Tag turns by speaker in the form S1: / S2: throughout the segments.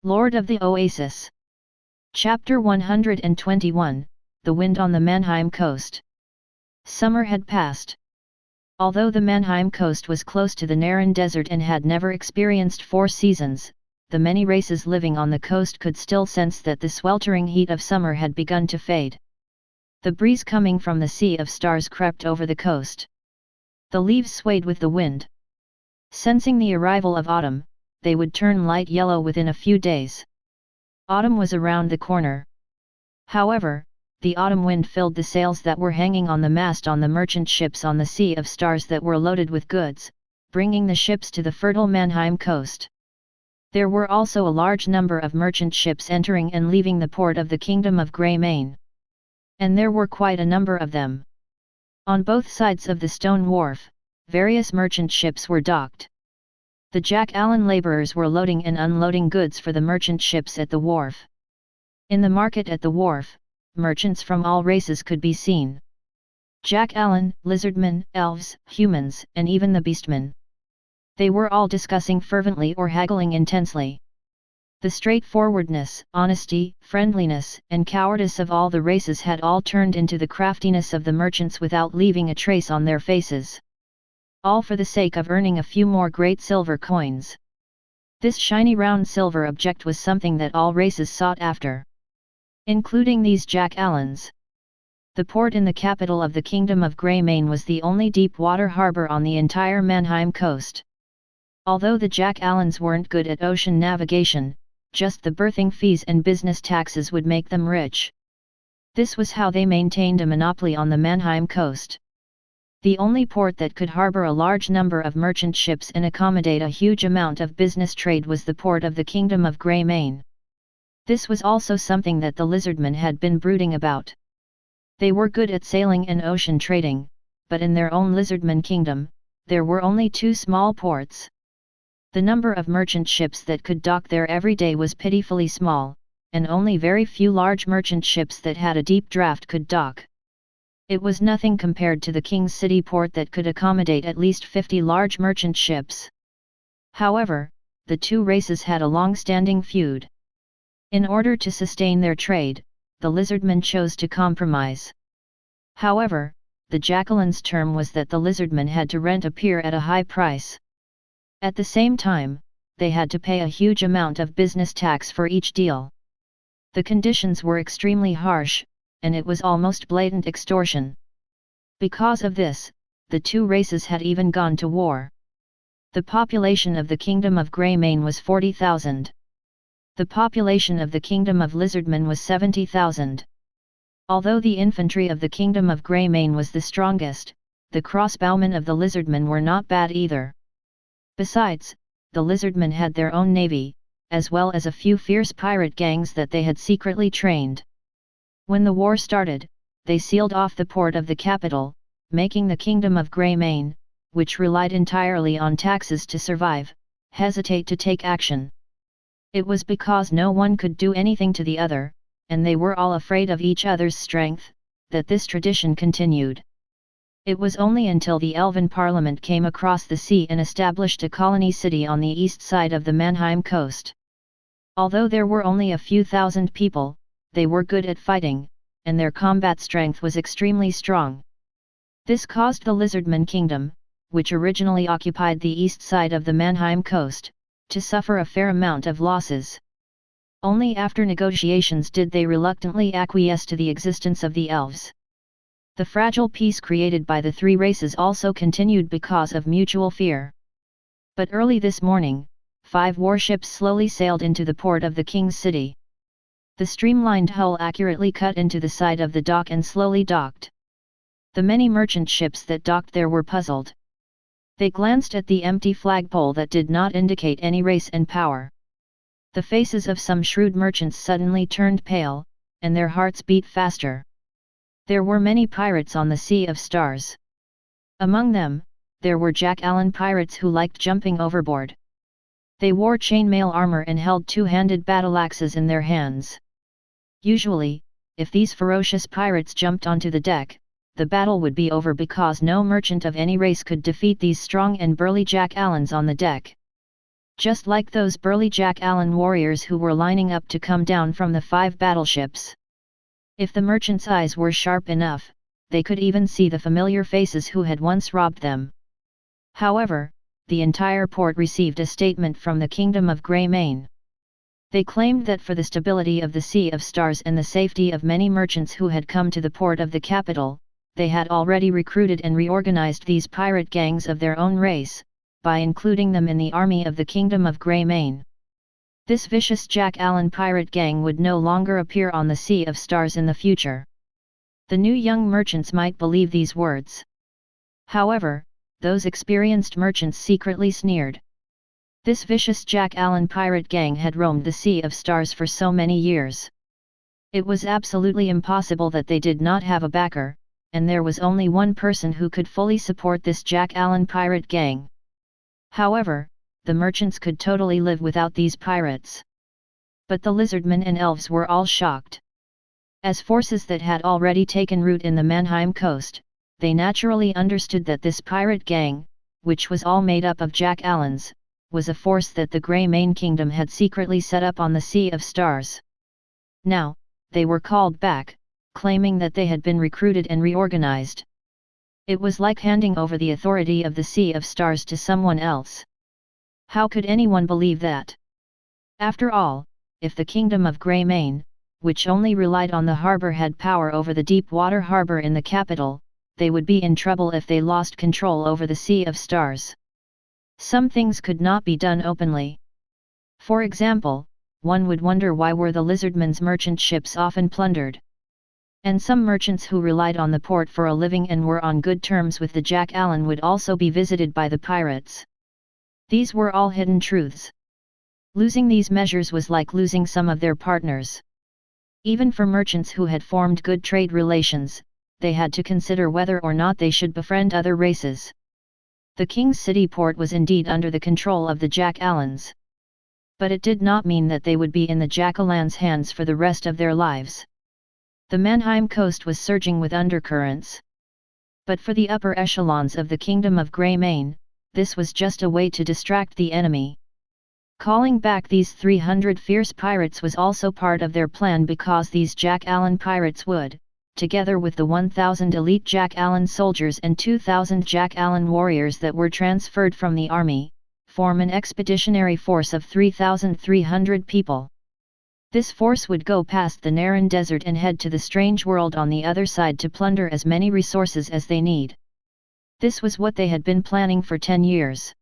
S1: Lord of the Oasis. Chapter 121, The Wind on the Mannheim Coast. Summer had passed. Although the Mannheim coast was close to the Naran Desert and had never experienced 4 seasons, the many races living on the coast could still sense that the sweltering heat of summer had begun to fade. The breeze coming from the Sea of Stars crept over the coast. The leaves swayed with the wind. Sensing the arrival of autumn, they would turn light yellow within a few days. Autumn was around the corner. However, the autumn wind filled the sails that were hanging on the mast on the merchant ships on the Sea of Stars that were loaded with goods, bringing the ships to the fertile Mannheim coast. There were also a large number of merchant ships entering and leaving the port of the Kingdom of Greymane. And there were quite a number of them. On both sides of the stone wharf, various merchant ships were docked. The Jack Allen laborers were loading and unloading goods for the merchant ships at the wharf. In the market at the wharf, merchants from all races could be seen. Jack Allen, lizardmen, elves, humans, and even the beastmen. They were all discussing fervently or haggling intensely. The straightforwardness, honesty, friendliness, and cowardice of all the races had all turned into the craftiness of the merchants without leaving a trace on their faces. All for the sake of earning a few more great silver coins. This shiny round silver object was something that all races sought after, including these Jack Allens. The port in the capital of the Kingdom of Greymane was the only deep water harbour on the entire Mannheim coast. Although the Jack Allens weren't good at ocean navigation, just the berthing fees and business taxes would make them rich. This was how they maintained a monopoly on the Mannheim coast. The only port that could harbour a large number of merchant ships and accommodate a huge amount of business trade was the port of the Kingdom of Greymane. This was also something that the lizardmen had been brooding about. They were good at sailing and ocean trading, but in their own lizardman kingdom, there were only 2 small ports. The number of merchant ships that could dock there every day was pitifully small, and only very few large merchant ships that had a deep draft could dock. It was nothing compared to the King's City port that could accommodate at least 50 large merchant ships. However, the 2 races had a long-standing feud. In order to sustain their trade, the lizardmen chose to compromise. However, the Jackalans' term was that the lizardmen had to rent a pier at a high price. At the same time, they had to pay a huge amount of business tax for each deal. The conditions were extremely harsh, and it was almost blatant extortion. Because of this, the 2 races had even gone to war. The population of the Kingdom of Greymane was 40,000. The population of the Kingdom of Lizardmen was 70,000. Although the infantry of the Kingdom of Greymane was the strongest, the crossbowmen of the Lizardmen were not bad either. Besides, the Lizardmen had their own navy, as well as a few fierce pirate gangs that they had secretly trained. When the war started, they sealed off the port of the capital, making the Kingdom of Greymane, which relied entirely on taxes to survive, hesitate to take action. It was because no one could do anything to the other, and they were all afraid of each other's strength, that this tradition continued. It was only until the Elven Parliament came across the sea and established a colony city on the east side of the Mannheim coast. Although there were only a few thousand people, they were good at fighting, and their combat strength was extremely strong. This caused the Lizardman Kingdom, which originally occupied the east side of the Mannheim coast, to suffer a fair amount of losses. Only after negotiations did they reluctantly acquiesce to the existence of the elves. The fragile peace created by the 3 races also continued because of mutual fear. But early this morning, 5 warships slowly sailed into the port of the King's City. The streamlined hull accurately cut into the side of the dock and slowly docked. The many merchant ships that docked there were puzzled. They glanced at the empty flagpole that did not indicate any race and power. The faces of some shrewd merchants suddenly turned pale, and their hearts beat faster. There were many pirates on the Sea of Stars. Among them, there were Jack Allen pirates who liked jumping overboard. They wore chainmail armor and held 2-handed battle axes in their hands. Usually, if these ferocious pirates jumped onto the deck, the battle would be over because no merchant of any race could defeat these strong and burly Jack Allens on the deck. just like those burly Jack Allen warriors who were lining up to come down from the 5 battleships. If the merchants' eyes were sharp enough, they could even see the familiar faces who had once robbed them. However, the entire port received a statement from the Kingdom of Greymane. They claimed that for the stability of the Sea of Stars and the safety of many merchants who had come to the port of the capital, they had already recruited and reorganized these pirate gangs of their own race, by including them in the army of the Kingdom of Greymane. This vicious Jack Allen pirate gang would no longer appear on the Sea of Stars in the future. The new young merchants might believe these words. However, those experienced merchants secretly sneered. This vicious Jack Allen pirate gang had roamed the Sea of Stars for so many years. It was absolutely impossible that they did not have a backer, and there was only one person who could fully support this Jack Allen pirate gang. However, the merchants could totally live without these pirates. But the lizardmen and elves were all shocked. As forces that had already taken root in the Mannheim coast, they naturally understood that this pirate gang, which was all made up of Jack Allens, was a force that the Greymane kingdom had secretly set up on the Sea of Stars. Now, they were called back, claiming that they had been recruited and reorganized. It was like handing over the authority of the Sea of Stars to someone else. How could anyone believe that? After all, if the Kingdom of Greymane, which only relied on the harbor, had power over the deep water harbor in the capital, they would be in trouble if they lost control over the Sea of Stars. Some things could not be done openly. For example, one would wonder why were the lizardmen's merchant ships often plundered. And some merchants who relied on the port for a living and were on good terms with the Jack Allen would also be visited by the pirates. These were all hidden truths. Losing these measures was like losing some of their partners. Even for merchants who had formed good trade relations, they had to consider whether or not they should befriend other races. The King's City port was indeed under the control of the Jack Allens. But it did not mean that they would be in the Jack-Alans' hands for the rest of their lives. The Mannheim coast was surging with undercurrents. But for the upper echelons of the Kingdom of Greymane, this was just a way to distract the enemy. Calling back these 300 fierce pirates was also part of their plan, because these Jack Allen pirates would, together with the 1,000 elite Jack Allen soldiers and 2,000 Jack Allen warriors that were transferred from the army, form an expeditionary force of 3,300 people. This force would go past the Naran Desert and head to the strange world on the other side to plunder as many resources as they need. This was what they had been planning for 10 years.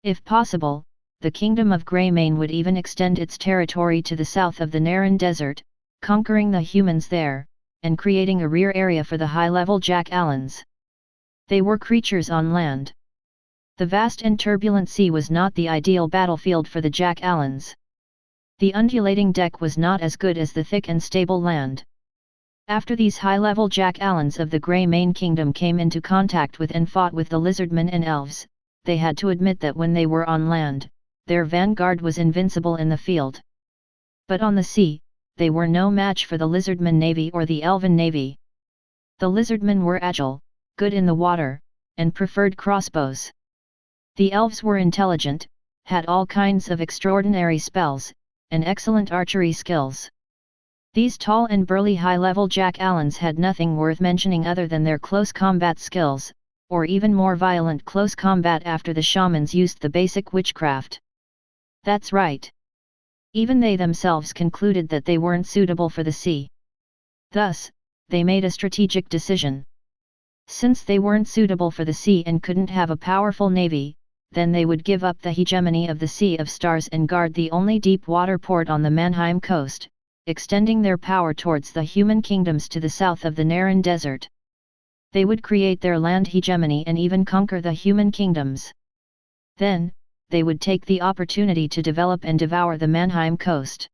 S1: If possible, the Kingdom of Greymane would even extend its territory to the south of the Naran Desert, conquering the humans there, and creating a rear area for the high-level Jack Allens. They were creatures on land. The vast and turbulent sea was not the ideal battlefield for the Jack Allens. The undulating deck was not as good as the thick and stable land. After these high-level Jack Allens of the Greymane kingdom came into contact with and fought with the lizardmen and elves, they had to admit that when they were on land, their vanguard was invincible in the field. But on the sea, they were no match for the lizardman navy or the elven navy. The lizardmen were agile, good in the water, and preferred crossbows. The elves were intelligent, had all kinds of extraordinary spells, and excellent archery skills. These tall and burly high-level Jack Allens had nothing worth mentioning other than their close combat skills, or even more violent close combat after the shamans used the basic witchcraft. That's right. Even they themselves concluded that they weren't suitable for the sea. Thus, they made a strategic decision. Since they weren't suitable for the sea and couldn't have a powerful navy, then they would give up the hegemony of the Sea of Stars and guard the only deep water port on the Mannheim coast, extending their power towards the human kingdoms to the south of the Naran Desert. They would create their land hegemony and even conquer the human kingdoms. Then, they would take the opportunity to develop and devour the Mannheim coast.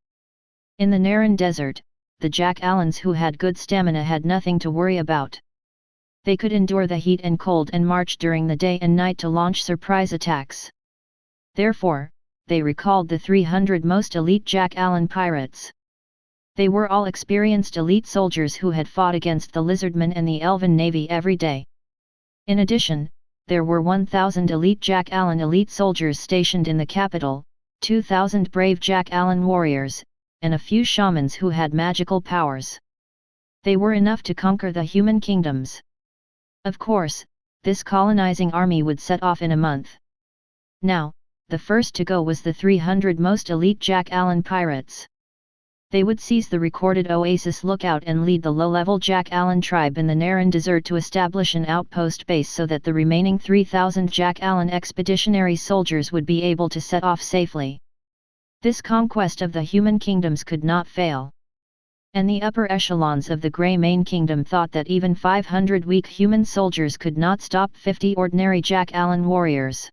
S1: In the Naran Desert, the Jack Allens who had good stamina had nothing to worry about. They could endure the heat and cold and march during the day and night to launch surprise attacks. Therefore, they recalled the 300 most elite Jack Allen pirates. They were all experienced elite soldiers who had fought against the lizardmen and the elven navy every day. In addition, there were 1,000 elite Jack Allen elite soldiers stationed in the capital, 2,000 brave Jack Allen warriors, and a few shamans who had magical powers. They were enough to conquer the human kingdoms. Of course, this colonizing army would set off in a month. Now, the first to go was the 300 most elite Jack Allen pirates. They would seize the recorded Oasis lookout and lead the low-level Jack Allen tribe in the Naran Desert to establish an outpost base so that the remaining 3,000 Jack Allen expeditionary soldiers would be able to set off safely. This conquest of the human kingdoms could not fail. And the upper echelons of the Greymane kingdom thought that even 500 weak human soldiers could not stop 50 ordinary Jack Allen warriors.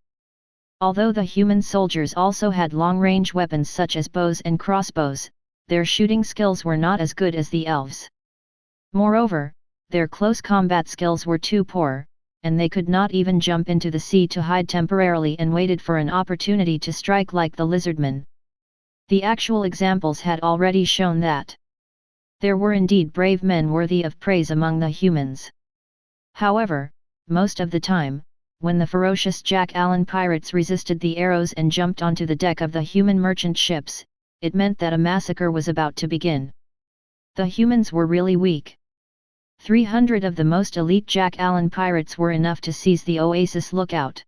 S1: Although the human soldiers also had long-range weapons such as bows and crossbows, their shooting skills were not as good as the elves. Moreover, their close combat skills were too poor, and they could not even jump into the sea to hide temporarily and waited for an opportunity to strike like the lizardmen. The actual examples had already shown that there were indeed brave men worthy of praise among the humans. However, most of the time, when the ferocious Jack Allen pirates resisted the arrows and jumped onto the deck of the human merchant ships, it meant that a massacre was about to begin. The humans were really weak. 300 of the most elite Jack Allen pirates were enough to seize the Oasis lookout.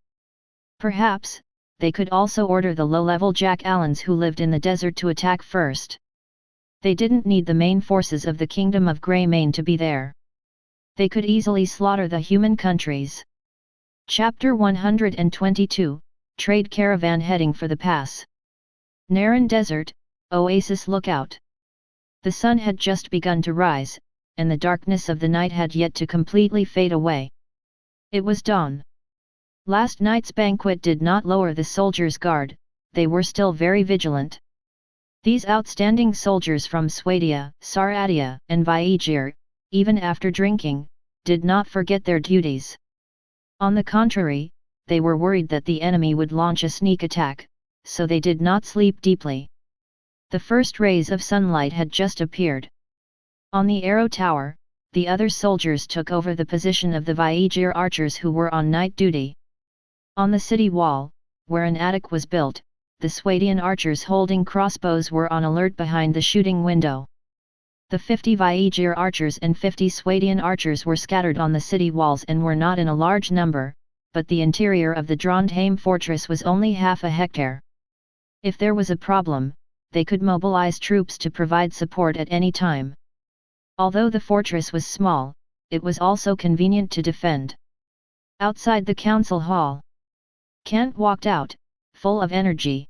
S1: Perhaps, they could also order the low-level Jack Allens who lived in the desert to attack first. They didn't need the main forces of the Kingdom of Greymane to be there. They could easily slaughter the human countries. Chapter 122, Trade Caravan heading for the pass. Naran Desert, Oasis lookout. The sun had just begun to rise, and the darkness of the night had yet to completely fade away. It was dawn. Last night's banquet did not lower the soldiers' guard, they were still very vigilant. These outstanding soldiers from Swadia, Saradia, and Viegir, even after drinking, did not forget their duties. On the contrary, they were worried that the enemy would launch a sneak attack, so they did not sleep deeply. The first rays of sunlight had just appeared. On the arrow tower, the other soldiers took over the position of the Viegir archers who were on night duty. On the city wall, where an attic was built, the Swadian archers holding crossbows were on alert behind the shooting window. The 50 Viegir archers and 50 Swadian archers were scattered on the city walls and were not in a large number, but the interior of the Trondheim fortress was only half a hectare. If there was a problem, they could mobilize troops to provide support at any time. Although the fortress was small, it was also convenient to defend. Outside the council hall, Kant walked out, full of energy.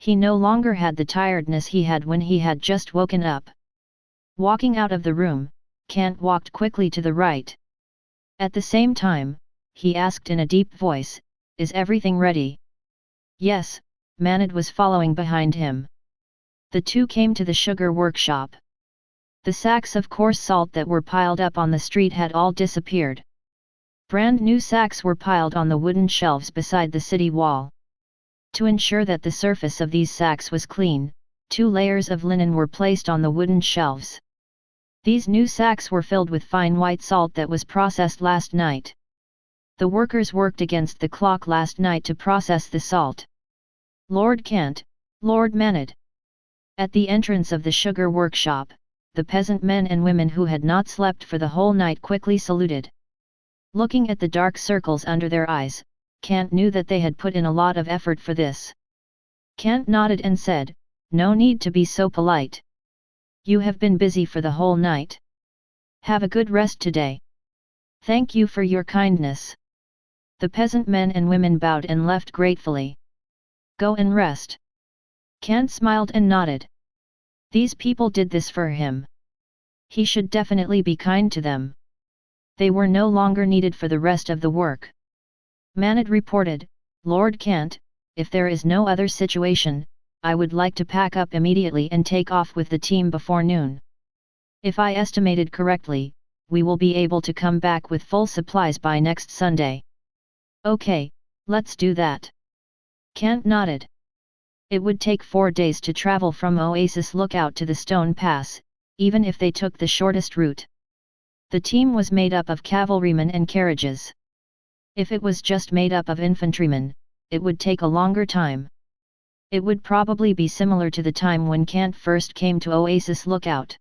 S1: He no longer had the tiredness he had when he had just woken up. Walking out of the room, Kant walked quickly to the right. At the same time, he asked in a deep voice, "Is everything ready?" "Yes," Manad was following behind him. The two came to the sugar workshop. The sacks of coarse salt that were piled up on the street had all disappeared. Brand new sacks were piled on the wooden shelves beside the city wall. To ensure that the surface of these sacks was clean, 2 layers of linen were placed on the wooden shelves. These new sacks were filled with fine white salt that was processed last night. The workers worked against the clock last night to process the salt. "Lord Kant, Lord Manad." At the entrance of the sugar workshop, the peasant men and women who had not slept for the whole night quickly saluted. Looking at the dark circles under their eyes, Kant knew that they had put in a lot of effort for this. Kant nodded and said, "No need to be so polite. You have been busy for the whole night. Have a good rest today. Thank you for your kindness." The peasant men and women bowed and left gratefully. "Go and rest." Kant smiled and nodded. These people did this for him. He should definitely be kind to them. They were no longer needed for the rest of the work. Manad reported, "Lord Kant, if there is no other situation, I would like to pack up immediately and take off with the team before noon. If I estimated correctly, we will be able to come back with full supplies by next Sunday." "Okay, let's do that." Kant nodded. It would take 4 days to travel from Oasis Lookout to the Stone Pass, even if they took the shortest route. The team was made up of cavalrymen and carriages. If it was just made up of infantrymen, it would take a longer time. It would probably be similar to the time when Kant first came to Oasis Lookout.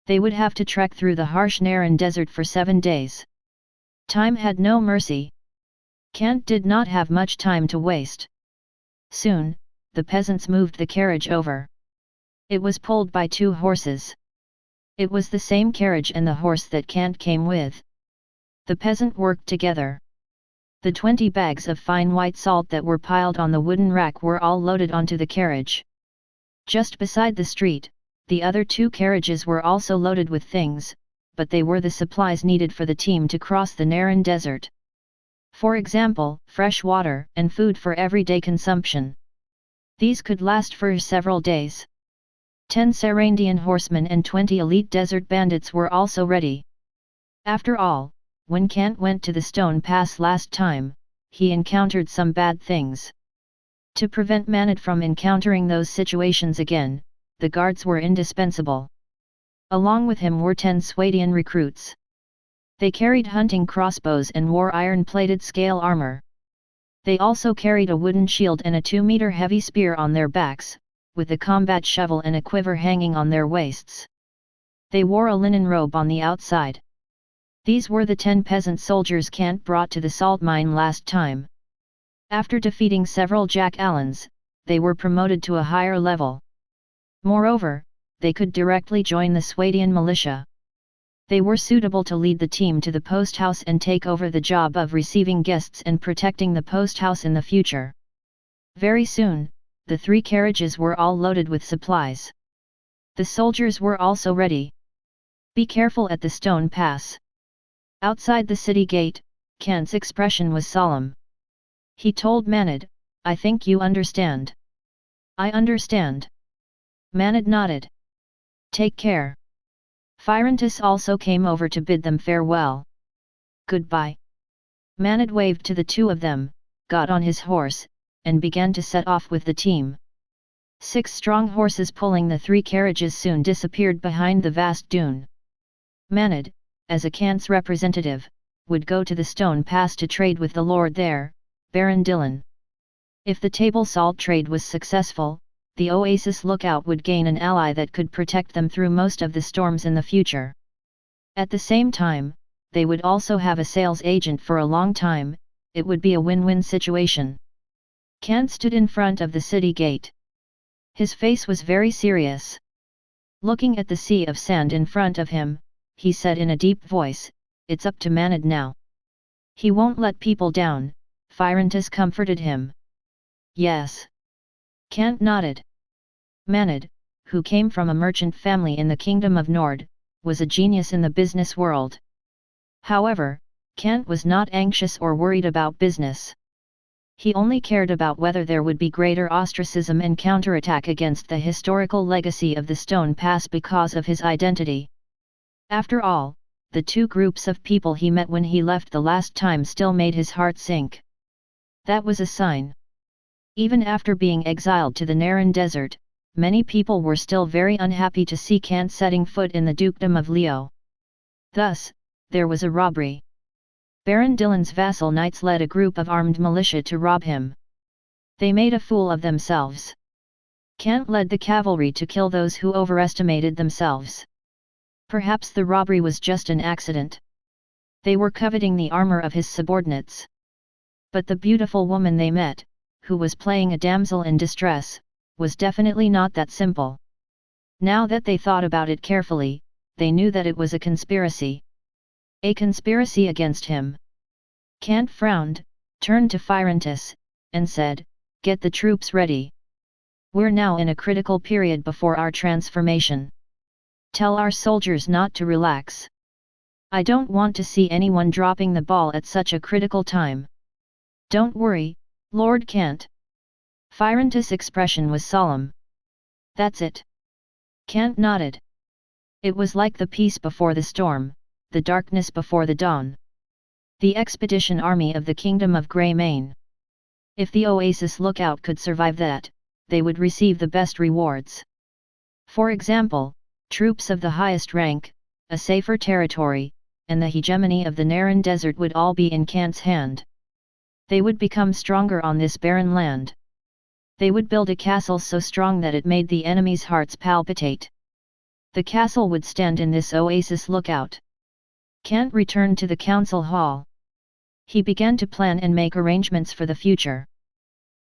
S1: They would have to trek through the harsh Naran desert for 7 days. Time had no mercy. Kant did not have much time to waste. Soon, the peasants moved the carriage over. It was pulled by 2 horses. It was the same carriage and the horse that Kant came with. The peasant worked together. The 20 bags of fine white salt that were piled on the wooden rack were all loaded onto the carriage. Just beside the street, the other 2 carriages were also loaded with things, but they were the supplies needed for the team to cross the Naran desert. For example, fresh water and food for everyday consumption. These could last for several days. 10 Sarandian horsemen and 20 elite desert bandits were also ready. After all, when Kant went to the Stone Pass last time, he encountered some bad things. To prevent Mannheim from encountering those situations again, the guards were indispensable. Along with him were 10 Swadian recruits. They carried hunting crossbows and wore iron-plated scale armor. They also carried a wooden shield and a 2-meter heavy spear on their backs, with a combat shovel and a quiver hanging on their waists. They wore a linen robe on the outside. These were the 10 peasant soldiers Kant brought to the salt mine last time. After defeating several Jack Allens, they were promoted to a higher level. Moreover, they could directly join the Swadian militia. They were suitable to lead the team to the post house and take over the job of receiving guests and protecting the post house in the future. Very soon, the 3 carriages were all loaded with supplies. The soldiers were also ready. Be careful at the Stone Pass. Outside the city gate, Kant's expression was solemn. He told Mannheim, "I think you understand." "I understand." Mannheim nodded. "Take care." Phyrantus also came over to bid them farewell. "Goodbye." Mannheim waved to the 2 of them, got on his horse, and began to set off with the team. 6 strong horses pulling the 3 carriages soon disappeared behind the vast dune. Mannheim, as a Kant's representative, would go to the Stone Pass to trade with the lord there, Baron Dillon. If the table salt trade was successful, the Oasis Lookout would gain an ally that could protect them through most of the storms in the future. At the same time, they would also have a sales agent for a long time. It would be a win-win situation. Kant stood in front of the city gate. His face was very serious. Looking at the sea of sand in front of him, he said in a deep voice, "It's up to Mannheim now." "He won't let people down," Phyrantus comforted him. "Yes." Kant nodded. Mannheim, who came from a merchant family in the Kingdom of Nord, was a genius in the business world. However, Kant was not anxious or worried about business. He only cared about whether there would be greater ostracism and counterattack against the historical legacy of the Stone Pass because of his identity. After all, the 2 groups of people he met when he left the last time still made his heart sink. That was a sign. Even after being exiled to the Naran desert, many people were still very unhappy to see Kant setting foot in the dukedom of Leo. Thus, there was a robbery. Baron Dillon's vassal knights led a group of armed militia to rob him. They made a fool of themselves. Kant led the cavalry to kill those who overestimated themselves. Perhaps the robbery was just an accident. They were coveting the armor of his subordinates. But the beautiful woman they met, who was playing a damsel in distress, was definitely not that simple. Now that they thought about it carefully, they knew that it was a conspiracy. A conspiracy against him. Kant frowned, turned to Phyrantus, and said, "Get the troops ready. We're now in a critical period before our transformation. Tell our soldiers not to relax. I don't want to see anyone dropping the ball at such a critical time." "Don't worry, Lord Kant." Phyrantus' expression was solemn. "That's it." Kant nodded. It was like the peace before the storm, the darkness before the dawn. The expedition army of the Kingdom of Greymane. If the Oasis Lookout could survive that, they would receive the best rewards. For example, troops of the highest rank, a safer territory, and the hegemony of the Naran desert would all be in Kant's hand. They would become stronger on this barren land. They would build a castle so strong that it made the enemies' hearts palpitate. The castle would stand in this oasis lookout. Kant returned to the council hall. He began to plan and make arrangements for the future.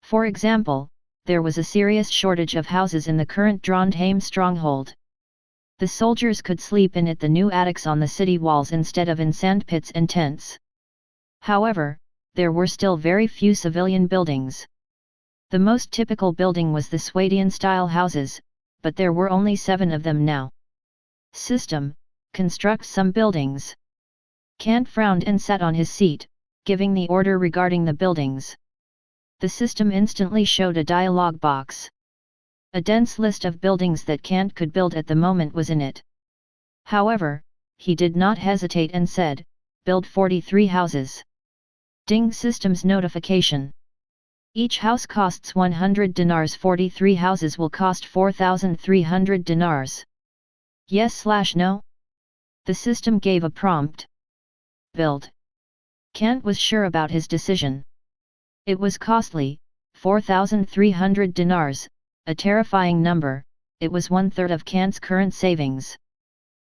S1: For example, there was a serious shortage of houses in the current Trondheim stronghold. The soldiers could sleep in the new attics on the city walls instead of in sandpits and tents. However, there were still very few civilian buildings. The most typical building was the Swadian-style houses, but there were only 7 of them now. System, construct some buildings. Kant frowned and sat on his seat, giving the order regarding the buildings. The system instantly showed a dialog box. A dense list of buildings that Kant could build at the moment was in it. However, he did not hesitate and said, "Build 43 houses." Ding system's notification. Each house costs 100 dinars. 43 houses will cost 4,300 dinars. Yes/no? The system gave a prompt. Build. Kant was sure about his decision. It was costly, 4,300 dinars, a terrifying number. It was 1/3 of Kant's current savings.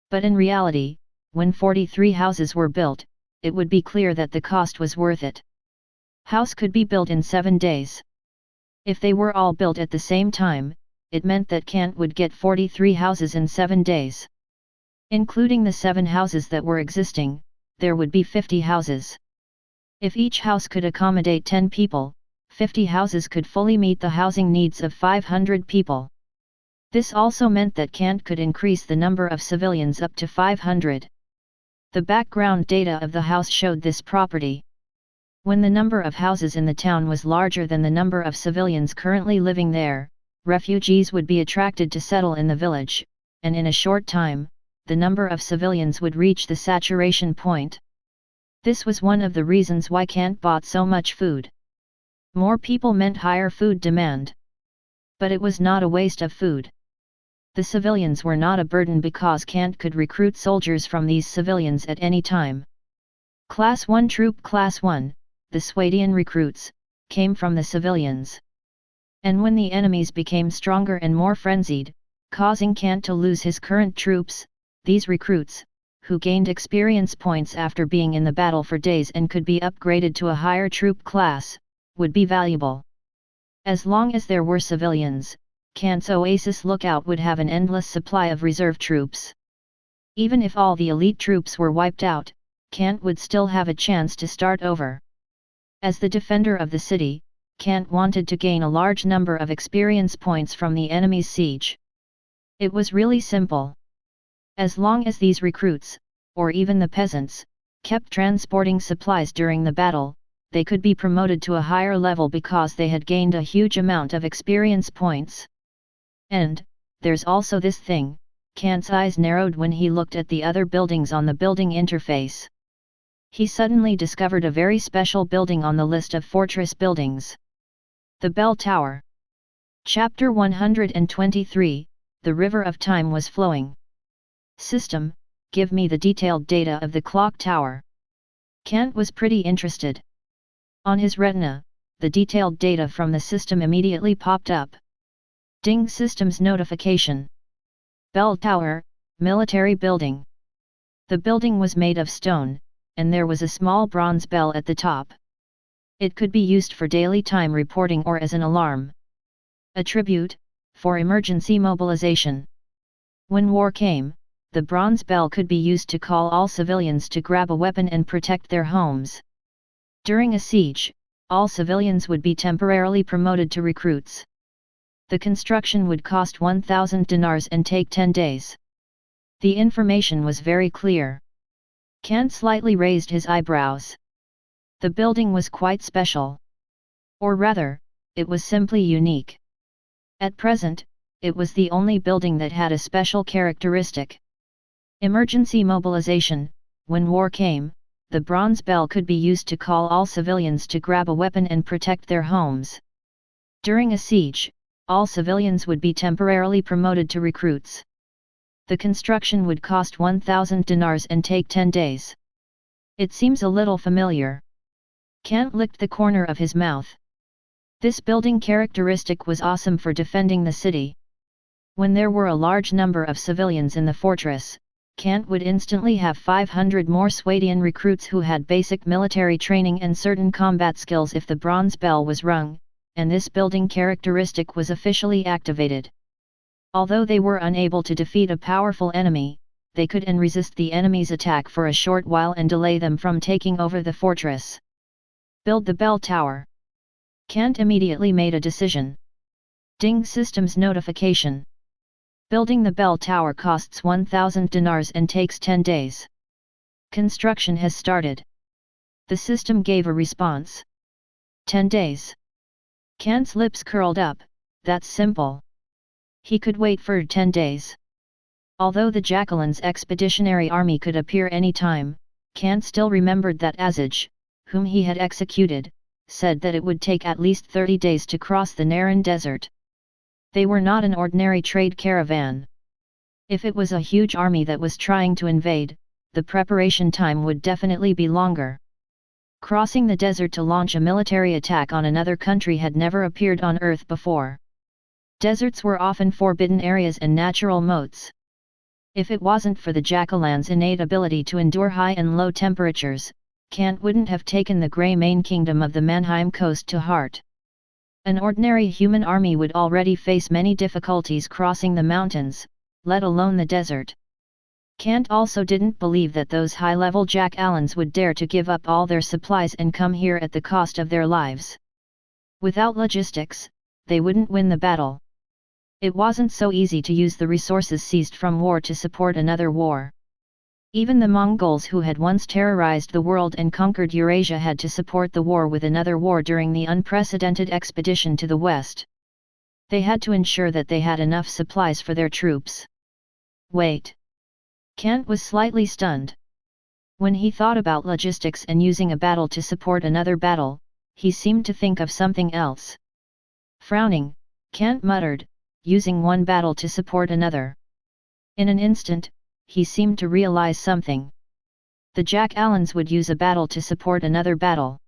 S1: But in reality, when 43 houses were built, it would be clear that the cost was worth it. House could be built in 7 days. If they were all built at the same time, it meant that Kant would get 43 houses in 7 days. Including the 7 houses that were existing, there would be 50 houses. If each house could accommodate 10 people, 50 houses could fully meet the housing needs of 500 people. This also meant that Kant could increase the number of civilians up to 500. The background data of the house showed this property. When the number of houses in the town was larger than the number of civilians currently living there, refugees would be attracted to settle in the village, and in a short time, the number of civilians would reach the saturation point. This was one of the reasons why Kant bought so much food. More people meant higher food demand. But it was not a waste of food. The civilians were not a burden because Kant could recruit soldiers from these civilians at any time. Class 1 Troop Class 1, the Swadian recruits, came from the civilians. And when the enemies became stronger and more frenzied, causing Kant to lose his current troops, these recruits, who gained experience points after being in the battle for days and could be upgraded to a higher troop class, would be valuable. As long as there were civilians, Kant's Oasis lookout would have an endless supply of reserve troops. Even if all the elite troops were wiped out, Kant would still have a chance to start over. As the defender of the city, Kant wanted to gain a large number of experience points from the enemy's siege. It was really simple. As long as these recruits, or even the peasants, kept transporting supplies during the battle, they could be promoted to a higher level because they had gained a huge amount of experience points. And, there's also this thing, Kant's eyes narrowed when he looked at the other buildings on the building interface. He suddenly discovered a very special building on the list of fortress buildings. The Bell Tower. Chapter 123, The River of Time was flowing. System, give me the detailed data of the clock tower. Kant was pretty interested. On his retina, the detailed data from the system immediately popped up. Ding system's notification. Bell Tower, military building. The building was made of stone, and there was a small bronze bell at the top. It could be used for daily time reporting or as an alarm. Attribute, for emergency mobilization. When war came, the bronze bell could be used to call all civilians to grab a weapon and protect their homes. During a siege, all civilians would be temporarily promoted to recruits. The construction would cost 1,000 dinars and take 10 days. The information was very clear. Kant slightly raised his eyebrows. The building was quite special. Or rather, it was simply unique. At present, it was the only building that had a special characteristic. Emergency mobilization. When war came, the bronze bell could be used to call all civilians to grab a weapon and protect their homes. During a siege, all civilians would be temporarily promoted to recruits. The construction would cost 1,000 dinars and take 10 days. It seems a little familiar. Kant licked the corner of his mouth. This building characteristic was awesome for defending the city. When there were a large number of civilians in the fortress, Kant would instantly have 500 more Swadian recruits who had basic military training and certain combat skills if the bronze bell was rung, and this building characteristic was officially activated. Although they were unable to defeat a powerful enemy, they could resist the enemy's attack for a short while and delay them from taking over the fortress. Build the bell tower. Kant immediately made a decision. Ding systems notification. Building the bell tower costs 1,000 dinars and takes 10 days. Construction has started. The system gave a response. 10 days. Kant's lips curled up. That's simple. He could wait for 10 days. Although the Jacqueline's expeditionary army could appear any time, Kant still remembered that Azaj, whom he had executed, said that it would take at least 30 days to cross the Naran desert. They were not an ordinary trade caravan. If it was a huge army that was trying to invade, the preparation time would definitely be longer. Crossing the desert to launch a military attack on another country had never appeared on Earth before. Deserts were often forbidden areas and natural moats. If it wasn't for the Jacqueline's innate ability to endure high and low temperatures, Kant wouldn't have taken the Greymane kingdom of the Mannheim coast to heart. An ordinary human army would already face many difficulties crossing the mountains, let alone the desert. Kant also didn't believe that those high-level Jack-Allans would dare to give up all their supplies and come here at the cost of their lives. Without logistics, they wouldn't win the battle. It wasn't so easy to use the resources seized from war to support another war. Even the Mongols who had once terrorized the world and conquered Eurasia had to support the war with another war during the unprecedented expedition to the west. They had to ensure that they had enough supplies for their troops. Wait. Kant was slightly stunned. When he thought about logistics and using a battle to support another battle, he seemed to think of something else. Frowning, Kant muttered, using one battle to support another. In an instant, he seemed to realize something. The Jack-Allans would use a battle to support another battle.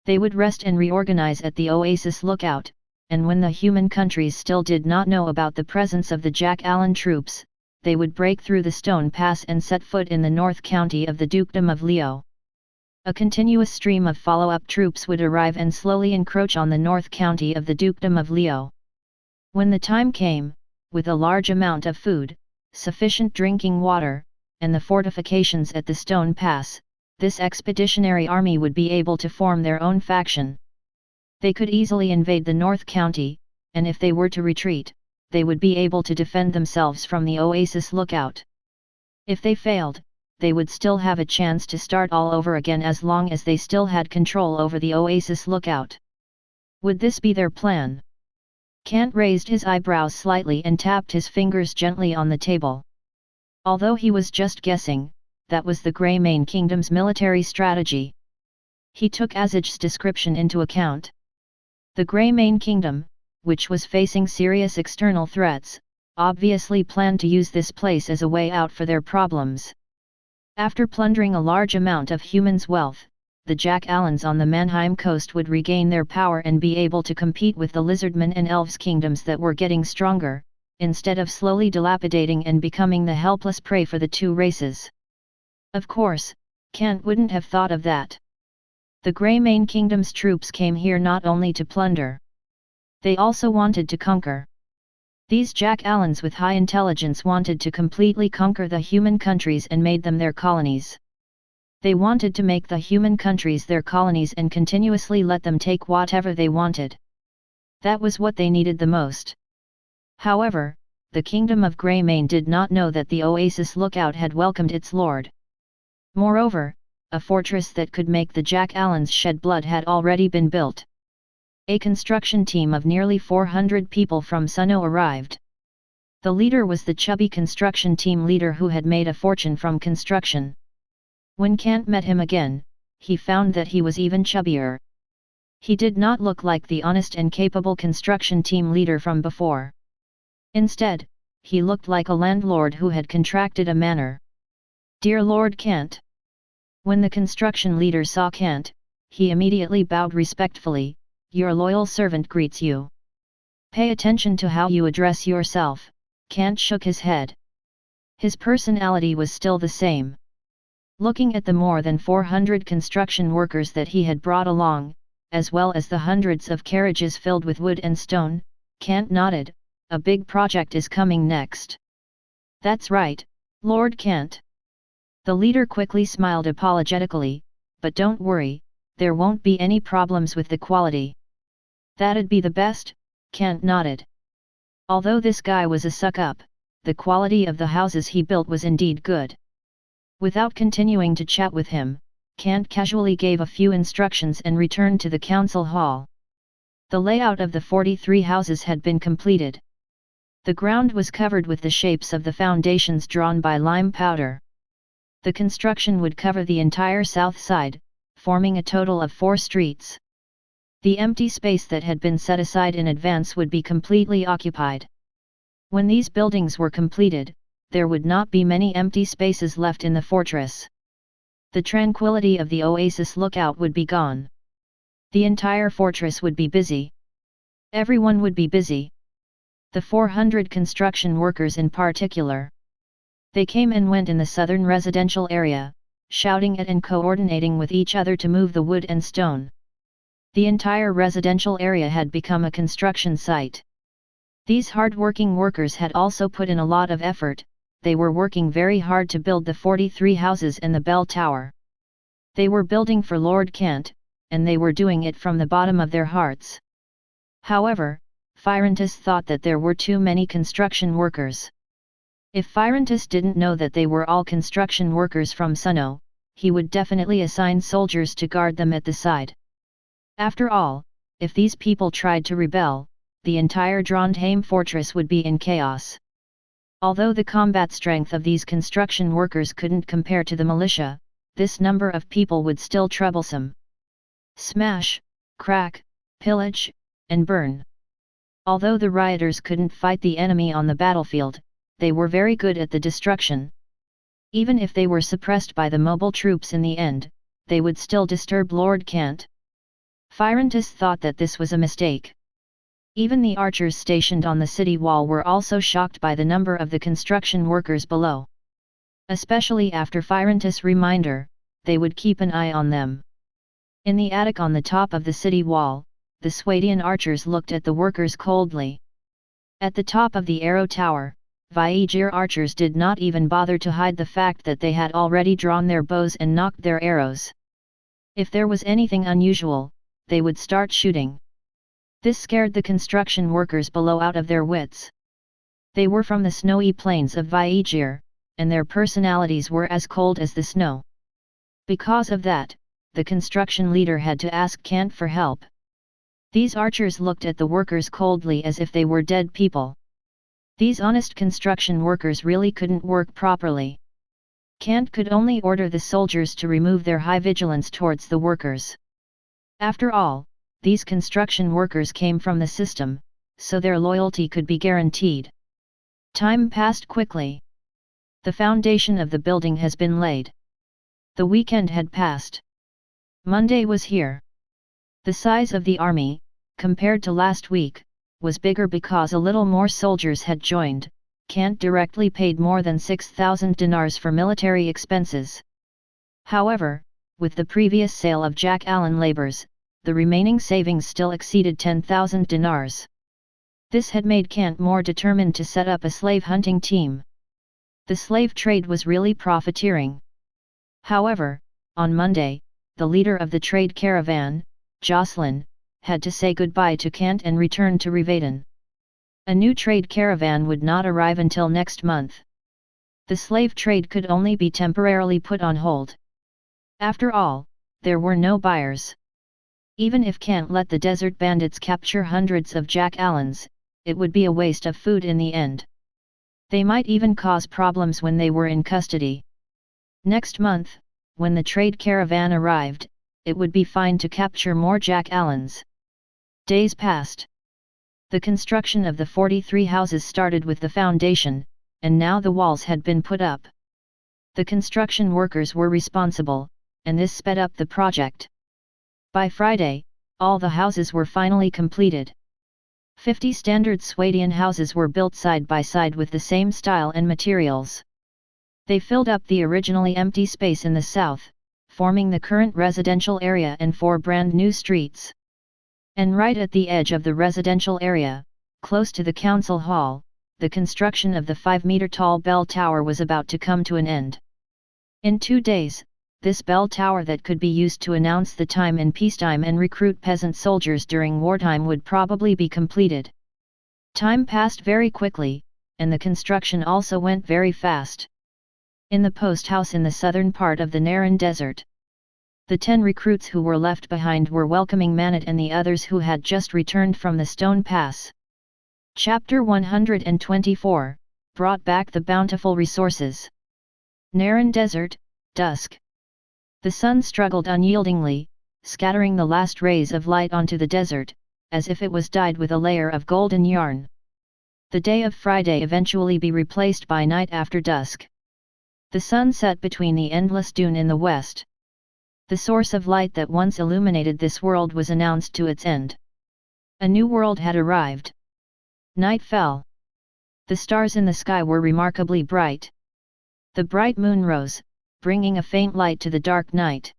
S1: They would rest and reorganize at the Oasis lookout, and when the human countries still did not know about the presence of the Jack-Allan troops, they would break through the stone pass and set foot in the north county of the Dukedom of Leo. A continuous stream of follow-up troops would arrive and slowly encroach on the north county of the Dukedom of Leo. When the time came, with a large amount of food, sufficient drinking water, and the fortifications at the Stone Pass, this expeditionary army would be able to form their own faction. They could easily invade the North County, and if they were to retreat, they would be able to defend themselves from the Oasis lookout. If they failed, they would still have a chance to start all over again as long as they still had control over the Oasis lookout. Would this be their plan? Kant raised his eyebrows slightly and tapped his fingers gently on the table. Although he was just guessing, that was the Greymane kingdom's military strategy. He took Azaj's description into account. The Greymane kingdom, which was facing serious external threats, obviously planned to use this place as a way out for their problems. After plundering a large amount of humans' wealth, the Jack-Allans on the Mannheim coast would regain their power and be able to compete with the Lizardmen and Elves kingdoms that were getting stronger, instead of slowly dilapidating and becoming the helpless prey for the two races. Of course, Kant wouldn't have thought of that. The Greymane kingdom's troops came here not only to plunder. They also wanted to conquer. These Jack-Allans with high intelligence wanted to completely conquer the human countries and made them their colonies. They wanted to make the human countries their colonies and continuously let them take whatever they wanted. That was what they needed the most. However, the kingdom of Greymane did not know that the Oasis lookout had welcomed its lord. Moreover, a fortress that could make the Jack-Allans shed blood had already been built. A construction team of nearly 400 people from Sunno arrived. The leader was the chubby construction team leader who had made a fortune from construction. When Kant met him again, he found that he was even chubbier. He did not look like the honest and capable construction team leader from before. Instead, he looked like a landlord who had contracted a manor. "Dear Lord Kant." When the construction leader saw Kant, he immediately bowed respectfully. Your loyal servant greets you. Pay attention to how you address yourself. Kant shook his head. His personality was still the same. Looking at the more than 400 construction workers that he had brought along, as well as the hundreds of carriages filled with wood and stone, Kant nodded. A big project is coming next. That's right, Lord Kant. The leader quickly smiled apologetically, but don't worry, there won't be any problems with the quality. That'd be the best, Kant nodded. Although this guy was a suck-up, the quality of the houses he built was indeed good. Without continuing to chat with him, Kant casually gave a few instructions and returned to the council hall. The layout of the 43 houses had been completed. The ground was covered with the shapes of the foundations drawn by lime powder. The construction would cover the entire south side, forming a total of 4 streets. The empty space that had been set aside in advance would be completely occupied. When these buildings were completed, there would not be many empty spaces left in the fortress. The tranquility of the Oasis lookout would be gone. The entire fortress would be busy. Everyone would be busy. The 400 construction workers in particular. They came and went in the southern residential area, shouting at and coordinating with each other to move the wood and stone. The entire residential area had become a construction site. These hard-working workers had also put in a lot of effort. They were working very hard to build the 43 houses and the bell tower. They were building for Lord Kant, and they were doing it from the bottom of their hearts. However, Phyrantus thought that there were too many construction workers. If Phyrantus didn't know that they were all construction workers from Sunno, he would definitely assign soldiers to guard them at the side. After all, if these people tried to rebel, the entire Trondheim fortress would be in chaos. Although the combat strength of these construction workers couldn't compare to the militia, this number of people would still troublesome. Smash, crack, pillage, and burn. Although the rioters couldn't fight the enemy on the battlefield, they were very good at the destruction. Even if they were suppressed by the mobile troops in the end, they would still disturb Lord Kant. Phyrantus thought that this was a mistake. Even the archers stationed on the city wall were also shocked by the number of the construction workers below. Especially after Phyrantus' reminder, they would keep an eye on them. In the attic on the top of the city wall, the Swadian archers looked at the workers coldly. At the top of the arrow tower, Viegir archers did not even bother to hide the fact that they had already drawn their bows and knocked their arrows. If there was anything unusual, they would start shooting. This scared the construction workers below out of their wits. They were from the snowy plains of Viegir, and their personalities were as cold as the snow. Because of that, the construction leader had to ask Kant for help. These archers looked at the workers coldly as if they were dead people. These honest construction workers really couldn't work properly. Kant could only order the soldiers to remove their high vigilance towards the workers. After all, these construction workers came from the system, so their loyalty could be guaranteed. Time passed quickly. The foundation of the building has been laid. The weekend had passed. Monday was here. The size of the army, compared to last week, was bigger because a little more soldiers had joined. Kant directly paid more than 6,000 dinars for military expenses. However, with the previous sale of Jack Allen labors, the remaining savings still exceeded 10,000 dinars. This had made Kant more determined to set up a slave hunting team. The slave trade was really profiteering. However, on Monday, the leader of the trade caravan, Jocelyn, had to say goodbye to Kant and return to Rivaden. A new trade caravan would not arrive until next month. The slave trade could only be temporarily put on hold. After all, there were no buyers. Even if Kant let the desert bandits capture hundreds of Jack Allens, it would be a waste of food in the end. They might even cause problems when they were in custody. Next month, when the trade caravan arrived, it would be fine to capture more Jack Allens. Days passed. The construction of the 43 houses started with the foundation, and now the walls had been put up. The construction workers were responsible, and this sped up the project. By Friday, all the houses were finally completed. 50 standard Swadian houses were built side by side with the same style and materials. They filled up the originally empty space in the south, forming the current residential area and 4 brand new streets. And right at the edge of the residential area, close to the council hall, the construction of the 5-meter-tall bell tower was about to come to an end. In 2 days, this bell tower that could be used to announce the time in peacetime and recruit peasant soldiers during wartime would probably be completed. Time passed very quickly, and the construction also went very fast. In the post house in the southern part of the Naran desert, the 10 recruits who were left behind were welcoming Manit and the others who had just returned from the Stone Pass. Chapter 124, Brought Back the Bountiful Resources. Naran Desert, dusk. The sun struggled unyieldingly, scattering the last rays of light onto the desert, as if it was dyed with a layer of golden yarn. The day of Friday eventually be replaced by night after dusk. The sun set between the endless dune in the west. The source of light that once illuminated this world was announced to its end. A new world had arrived. Night fell. The stars in the sky were remarkably bright. The bright moon rose, bringing a faint light to the dark night.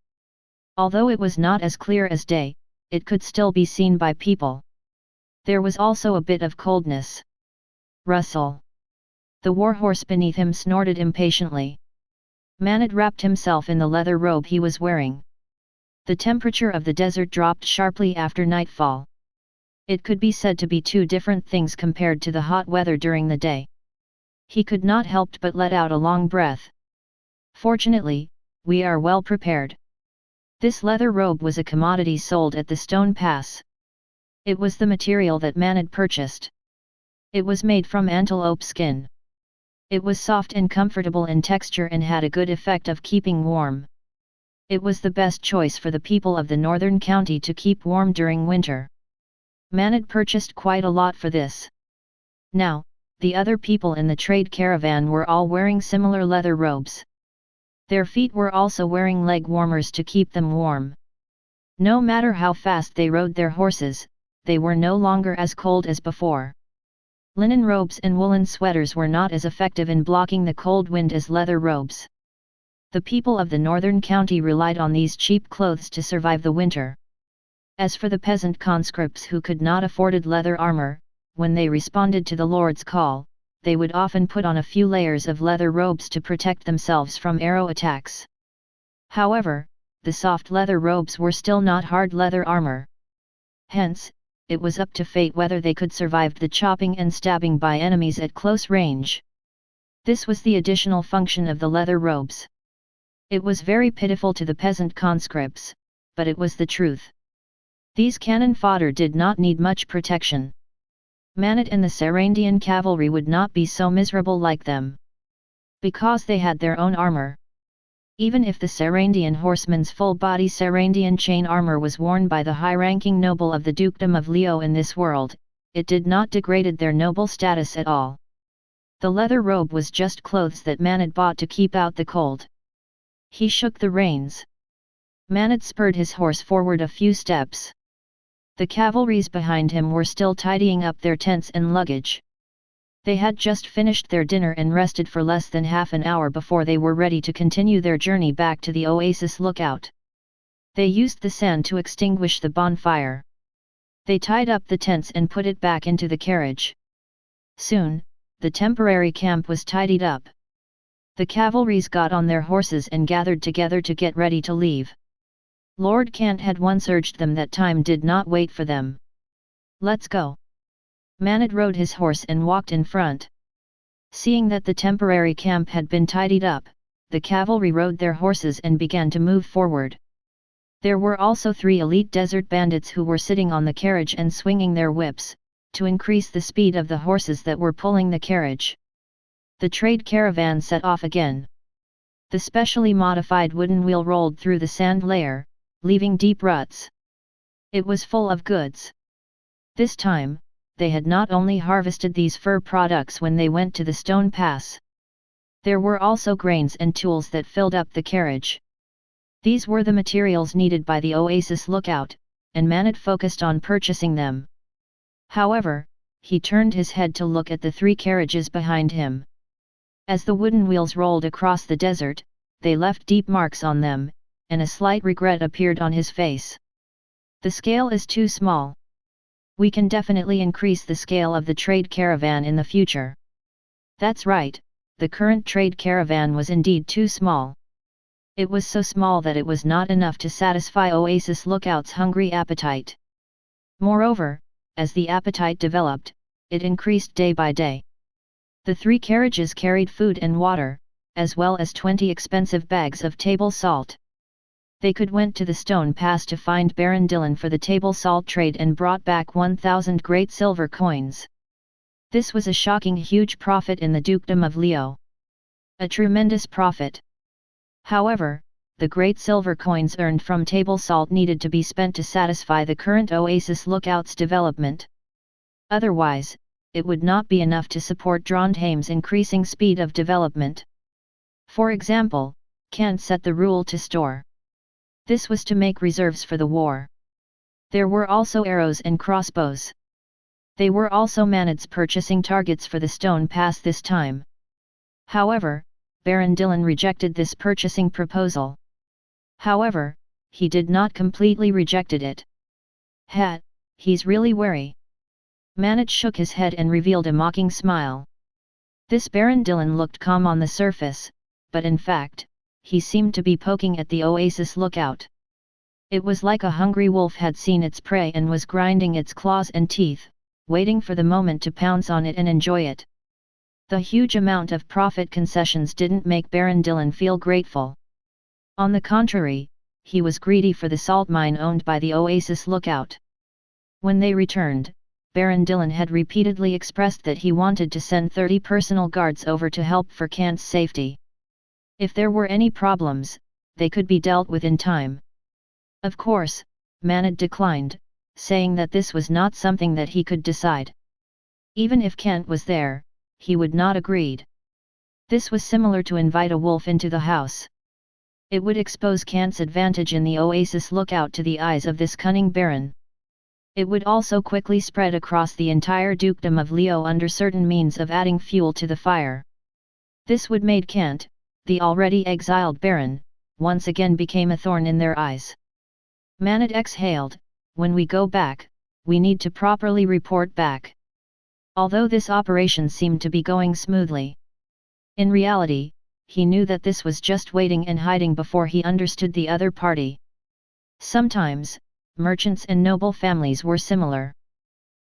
S1: Although it was not as clear as day, it could still be seen by people. There was also a bit of coldness. Rustle. The warhorse beneath him snorted impatiently. Manit wrapped himself in the leather robe he was wearing. The temperature of the desert dropped sharply after nightfall. It could be said to be 2 different things compared to the hot weather during the day. He could not help but let out a long breath. Fortunately, we are well prepared. This leather robe was a commodity sold at the Stone Pass. It was the material that Manit purchased. It was made from antelope skin. It was soft and comfortable in texture and had a good effect of keeping warm. It was the best choice for the people of the northern county to keep warm during winter. Manit purchased quite a lot for this. Now, the other people in the trade caravan were all wearing similar leather robes. Their feet were also wearing leg warmers to keep them warm. No matter how fast they rode their horses, they were no longer as cold as before. Linen robes and woolen sweaters were not as effective in blocking the cold wind as leather robes. The people of the northern county relied on these cheap clothes to survive the winter. As for the peasant conscripts who could not afford leather armor, when they responded to the Lord's call, they would often put on a few layers of leather robes to protect themselves from arrow attacks. However, the soft leather robes were still not hard leather armor. Hence, it was up to fate whether they could survive the chopping and stabbing by enemies at close range. This was the additional function of the leather robes. It was very pitiful to the peasant conscripts, but it was the truth. These cannon fodder did not need much protection. Manit and the Sarandian cavalry would not be so miserable like them, because they had their own armor. Even if the Sarandian horseman's full-body Sarandian chain armor was worn by the high-ranking noble of the dukedom of Leo in this world, it did not degrade their noble status at all. The leather robe was just clothes that Manit bought to keep out the cold. He shook the reins. Manit spurred his horse forward a few steps. The cavalries behind him were still tidying up their tents and luggage. They had just finished their dinner and rested for less than half an hour before they were ready to continue their journey back to the Oasis lookout. They used the sand to extinguish the bonfire. They tied up the tents and put it back into the carriage. Soon, the temporary camp was tidied up. The cavalries got on their horses and gathered together to get ready to leave. Lord Kant had once urged them that time did not wait for them. "Let's go." Manit rode his horse and walked in front. Seeing that the temporary camp had been tidied up, the cavalry rode their horses and began to move forward. There were also 3 elite desert bandits who were sitting on the carriage and swinging their whips, to increase the speed of the horses that were pulling the carriage. The trade caravan set off again. The specially modified wooden wheel rolled through the sand layer, leaving deep ruts. It was full of goods. This time, they had not only harvested these fur products when they went to the Stone Pass. There were also grains and tools that filled up the carriage. These were the materials needed by the Oasis lookout, and Manat focused on purchasing them. However, he turned his head to look at the 3 carriages behind him. As the wooden wheels rolled across the desert, they left deep marks on them, and a slight regret appeared on his face. The scale is too small. We can definitely increase the scale of the trade caravan in the future. That's right, the current trade caravan was indeed too small. It was so small that it was not enough to satisfy Oasis lookouts' hungry appetite. Moreover, as the appetite developed, it increased day by day. The 3 carriages carried food and water, as well as 20 expensive bags of table salt. They went to the stone pass to find Baron Dillon for the table salt trade and brought back 1,000 great silver coins. This was a shocking huge profit in the dukedom of Leo. A tremendous profit. However, the great silver coins earned from table salt needed to be spent to satisfy the current Oasis lookout's development. Otherwise, it would not be enough to support Trondheim's increasing speed of development. For example, Kant set the rule to store. This was to make reserves for the war. There were also arrows and crossbows. They were also Manat's purchasing targets for the stone pass this time. However, Baron Dillon rejected this purchasing proposal. However, he did not completely rejected it. He's really wary. Manat shook his head and revealed a mocking smile. This Baron Dillon looked calm on the surface, but in fact, he seemed to be poking at the Oasis lookout. It was like a hungry wolf had seen its prey and was grinding its claws and teeth, waiting for the moment to pounce on it and enjoy it. The huge amount of profit concessions didn't make Baron Dillon feel grateful. On the contrary, he was greedy for the salt mine owned by the Oasis lookout. When they returned, Baron Dillon had repeatedly expressed that he wanted to send 30 personal guards over to help for Kant's safety. If there were any problems, they could be dealt with in time. Of course, Manat declined, saying that this was not something that he could decide. Even if Kant was there, he would not agreed. This was similar to invite a wolf into the house. It would expose Kant's advantage in the Oasis lookout to the eyes of this cunning baron. It would also quickly spread across the entire dukedom of Leo under certain means of adding fuel to the fire. This would make Kant, the already exiled baron, once again became a thorn in their eyes. Manat exhaled, when we go back, we need to properly report back. Although this operation seemed to be going smoothly. In reality, he knew that this was just waiting and hiding before he understood the other party. Sometimes, merchants and noble families were similar.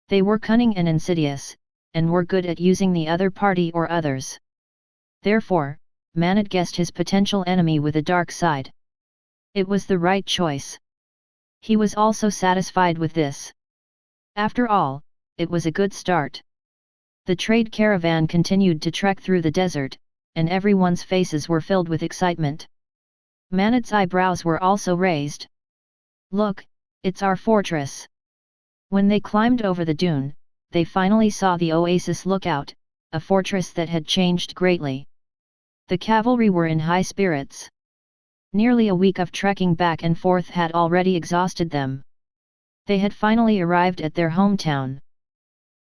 S1: They were cunning and insidious, and were good at using the other party or others. Therefore, Manat guessed his potential enemy with a dark side. It was the right choice. He was also satisfied with this. After all, it was a good start. The trade caravan continued to trek through the desert, and everyone's faces were filled with excitement. Manat's eyebrows were also raised. Look, it's our fortress. When they climbed over the dune, they finally saw the Oasis lookout, a fortress that had changed greatly. The cavalry were in high spirits. Nearly a week of trekking back and forth had already exhausted them. They had finally arrived at their hometown.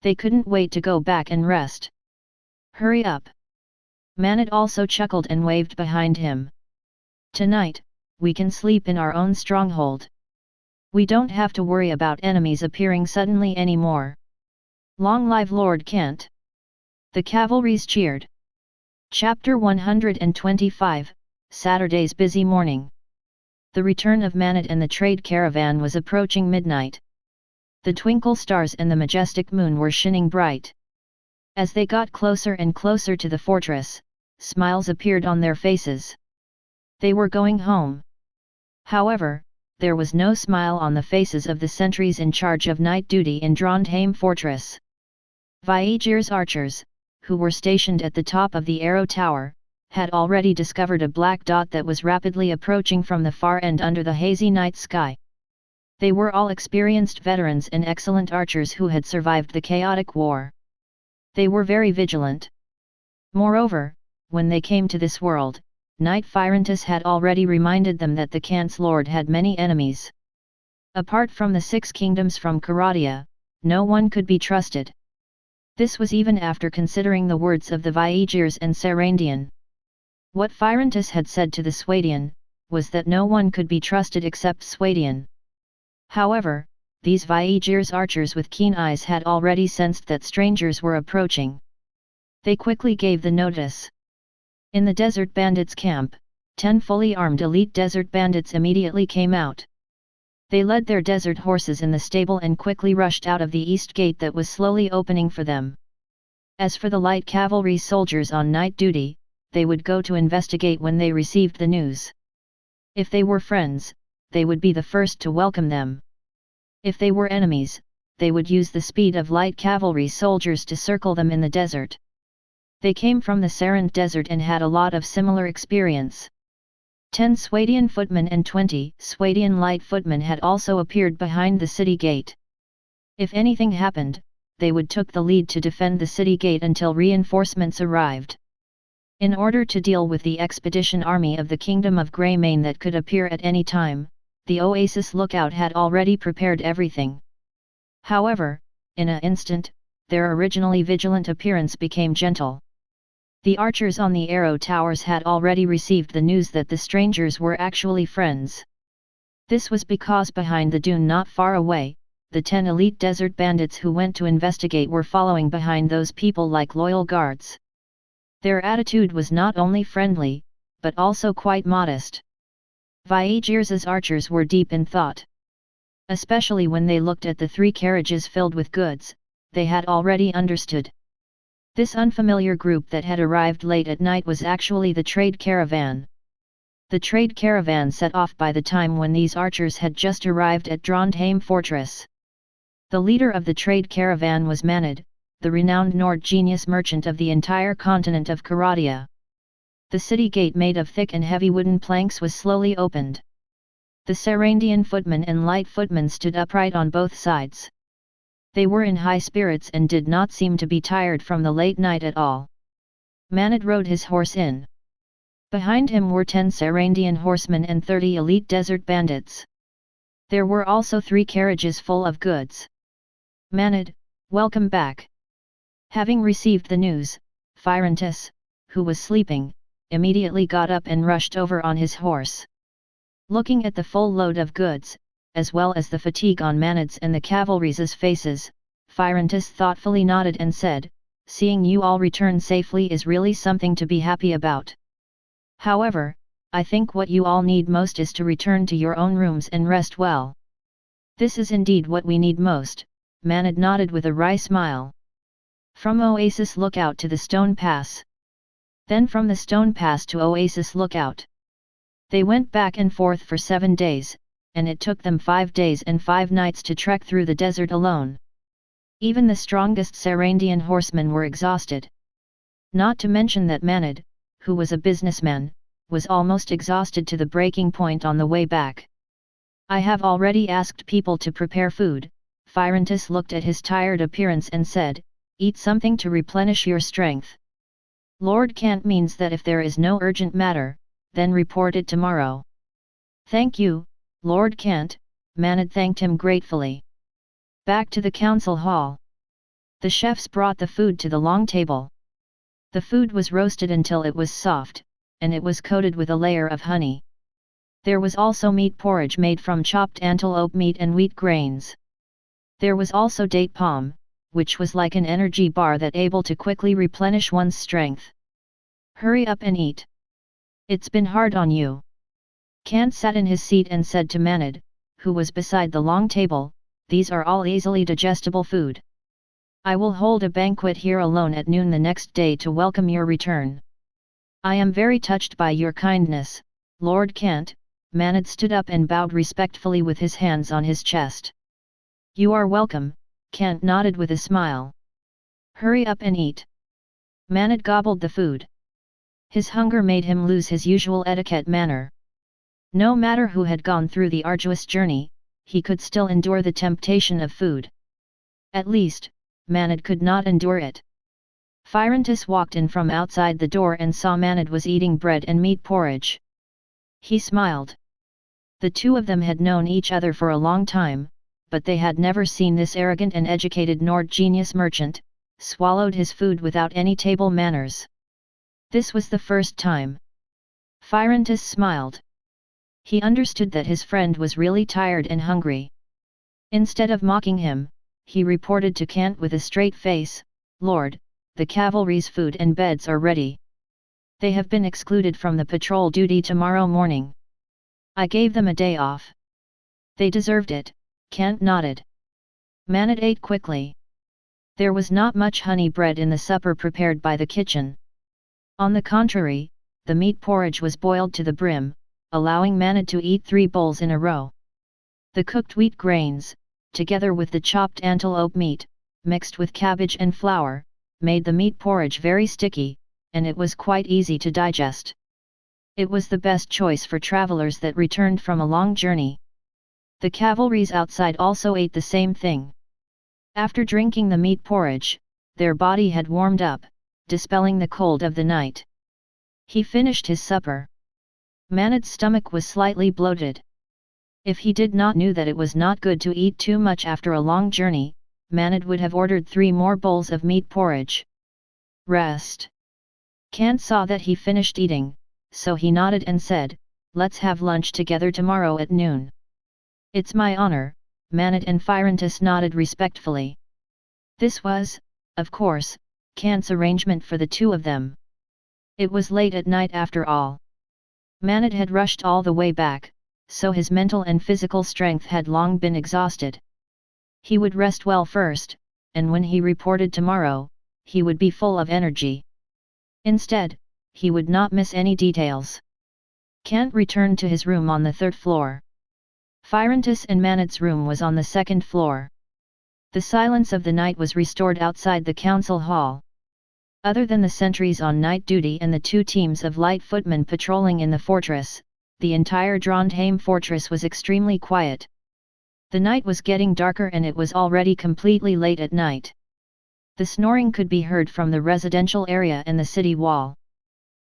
S1: They couldn't wait to go back and rest. Hurry up! Manat also chuckled and waved behind him. Tonight, we can sleep in our own stronghold. We don't have to worry about enemies appearing suddenly anymore. Long live Lord Kent! The cavalries cheered. Chapter 125, Saturday's busy morning. The return of Manat and the trade caravan was approaching midnight. The twinkle stars and the majestic moon were shining bright. As they got closer and closer to the fortress, smiles appeared on their faces. They were going home. However, there was no smile on the faces of the sentries in charge of night duty in Trondheim fortress. Viegier's archers, who were stationed at the top of the arrow tower, had already discovered a black dot that was rapidly approaching from the far end under the hazy night sky. They were all experienced veterans and excellent archers who had survived the chaotic war. They were very vigilant. Moreover, when they came to this world, Knight Firentus had already reminded them that the Kant's lord had many enemies. Apart from the 6 kingdoms from Caradia, no one could be trusted. This was even after considering the words of the Viagirs and Sarandian. What Firentus had said to the Swadian was that no one could be trusted except Swadian. However, these Viagirs archers with keen eyes had already sensed that strangers were approaching. They quickly gave the notice. In the desert bandits' camp, 10 fully armed elite desert bandits immediately came out. They led their desert horses in the stable and quickly rushed out of the east gate that was slowly opening for them. As for the light cavalry soldiers on night duty, they would go to investigate when they received the news. If they were friends, they would be the first to welcome them. If they were enemies, they would use the speed of light cavalry soldiers to circle them in the desert. They came from the Sarand desert and had a lot of similar experience. 10 Swadian footmen and 20 Swadian light footmen had also appeared behind the city gate. If anything happened, they would took the lead to defend the city gate until reinforcements arrived. In order to deal with the expedition army of the Kingdom of Greymane that could appear at any time, the Oasis lookout had already prepared everything. However, in an instant, their originally vigilant appearance became gentle. The archers on the arrow towers had already received the news that the strangers were actually friends. This was because behind the dune not far away, the 10 elite desert bandits who went to investigate were following behind those people like loyal guards. Their attitude was not only friendly, but also quite modest. Viagirs' archers were deep in thought. Especially when they looked at the 3 carriages filled with goods, they had already understood. This unfamiliar group that had arrived late at night was actually the trade caravan. The trade caravan set off by the time when these archers had just arrived at Trondheim fortress. The leader of the trade caravan was Mannheim, the renowned Nord genius merchant of the entire continent of Caradia. The city gate made of thick and heavy wooden planks was slowly opened. The Sarandian footmen and light footmen stood upright on both sides. They were in high spirits and did not seem to be tired from the late night at all. Mannheim rode his horse in. Behind him were 10 Sarandian horsemen and 30 elite desert bandits. There were also 3 carriages full of goods. Mannheim, welcome back. Having received the news, Firentus, who was sleeping, immediately got up and rushed over on his horse. Looking at the full load of goods, as well as the fatigue on Mannheim's and the cavalry's faces, Firentus thoughtfully nodded and said, "Seeing you all return safely is really something to be happy about. However, I think what you all need most is to return to your own rooms and rest well." "This is indeed what we need most," Mannheim nodded with a wry smile. From Oasis Lookout to the Stone Pass. Then from the Stone Pass to Oasis Lookout. They went back and forth for 7 days, and it took them 5 days and 5 nights to trek through the desert alone. Even the strongest Sarandian horsemen were exhausted. Not to mention that Mannheim, who was a businessman, was almost exhausted to the breaking point on the way back. "I have already asked people to prepare food." Firentus looked at his tired appearance and said, "Eat something to replenish your strength. Lord Kant means that if there is no urgent matter, then report it tomorrow." "Thank you, Lord Kant," Mannheim thanked him gratefully. Back to the council hall. The chefs brought the food to the long table. The food was roasted until it was soft, and it was coated with a layer of honey. There was also meat porridge made from chopped antelope meat and wheat grains. There was also date palm, which was like an energy bar that able to quickly replenish one's strength. "Hurry up and eat. It's been hard on you." Kant sat in his seat and said to Mannheim, who was beside the long table, "These are all easily digestible food. I will hold a banquet here alone at noon the next day to welcome your return." "I am very touched by your kindness, Lord Kant." Mannheim stood up and bowed respectfully with his hands on his chest. "You are welcome," Kant nodded with a smile. "Hurry up and eat." Mannheim gobbled the food. His hunger made him lose his usual etiquette manner. No matter who had gone through the arduous journey, he could still endure the temptation of food. At least, Mannheim could not endure it. Phyrantus walked in from outside the door and saw Manned was eating bread and meat porridge. He smiled. The two of them had known each other for a long time, but they had never seen this arrogant and educated Nord genius merchant swallowed his food without any table manners. This was the first time. Phyrantus smiled. He understood that his friend was really tired and hungry. Instead of mocking him, he reported to Kant with a straight face, "Lord, the cavalry's food and beds are ready. They have been excluded from the patrol duty tomorrow morning. I gave them a day off." "They deserved it," Kant nodded. Manned ate quickly. There was not much honey bread in the supper prepared by the kitchen. On the contrary, the meat porridge was boiled to the brim, allowing Manned to eat 3 bowls in a row. The cooked wheat grains, together with the chopped antelope meat, mixed with cabbage and flour, made the meat porridge very sticky, and it was quite easy to digest. It was the best choice for travelers that returned from a long journey. The cavalries outside also ate the same thing. After drinking the meat porridge, their body had warmed up, dispelling the cold of the night. He finished his supper. Manned's stomach was slightly bloated. If he did not knew that it was not good to eat too much after a long journey, Manned would have ordered 3 more bowls of meat porridge. Rest. Kant saw that he finished eating, so he nodded and said, "Let's have lunch together tomorrow at noon." "It's my honor," Manned and Phyrantus nodded respectfully. This was, of course, Kant's arrangement for the two of them. It was late at night after all. Manned had rushed all the way back, so his mental and physical strength had long been exhausted. He would rest well first, and when he reported tomorrow, he would be full of energy. Instead, he would not miss any details. Kant returned to his room on the 3rd floor. Phyrantus and Manned's room was on the 2nd floor. The silence of the night was restored outside the council hall. Other than the sentries on night duty and the 2 teams of light footmen patrolling in the fortress, the entire Trondheim fortress was extremely quiet. The night was getting darker and it was already completely late at night. The snoring could be heard from the residential area and the city wall.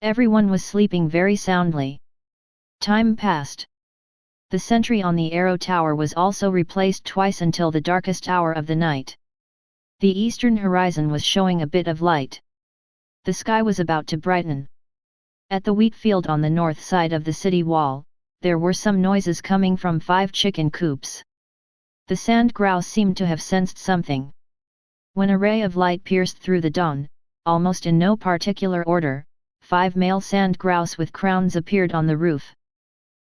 S1: Everyone was sleeping very soundly. Time passed. The sentry on the arrow tower was also replaced twice until the darkest hour of the night. The eastern horizon was showing a bit of light. The sky was about to brighten. At the wheat field on the north side of the city wall, there were some noises coming from 5 chicken coops. The sand grouse seemed to have sensed something. When a ray of light pierced through the dawn, almost in no particular order, 5 male sand grouse with crowns appeared on the roof.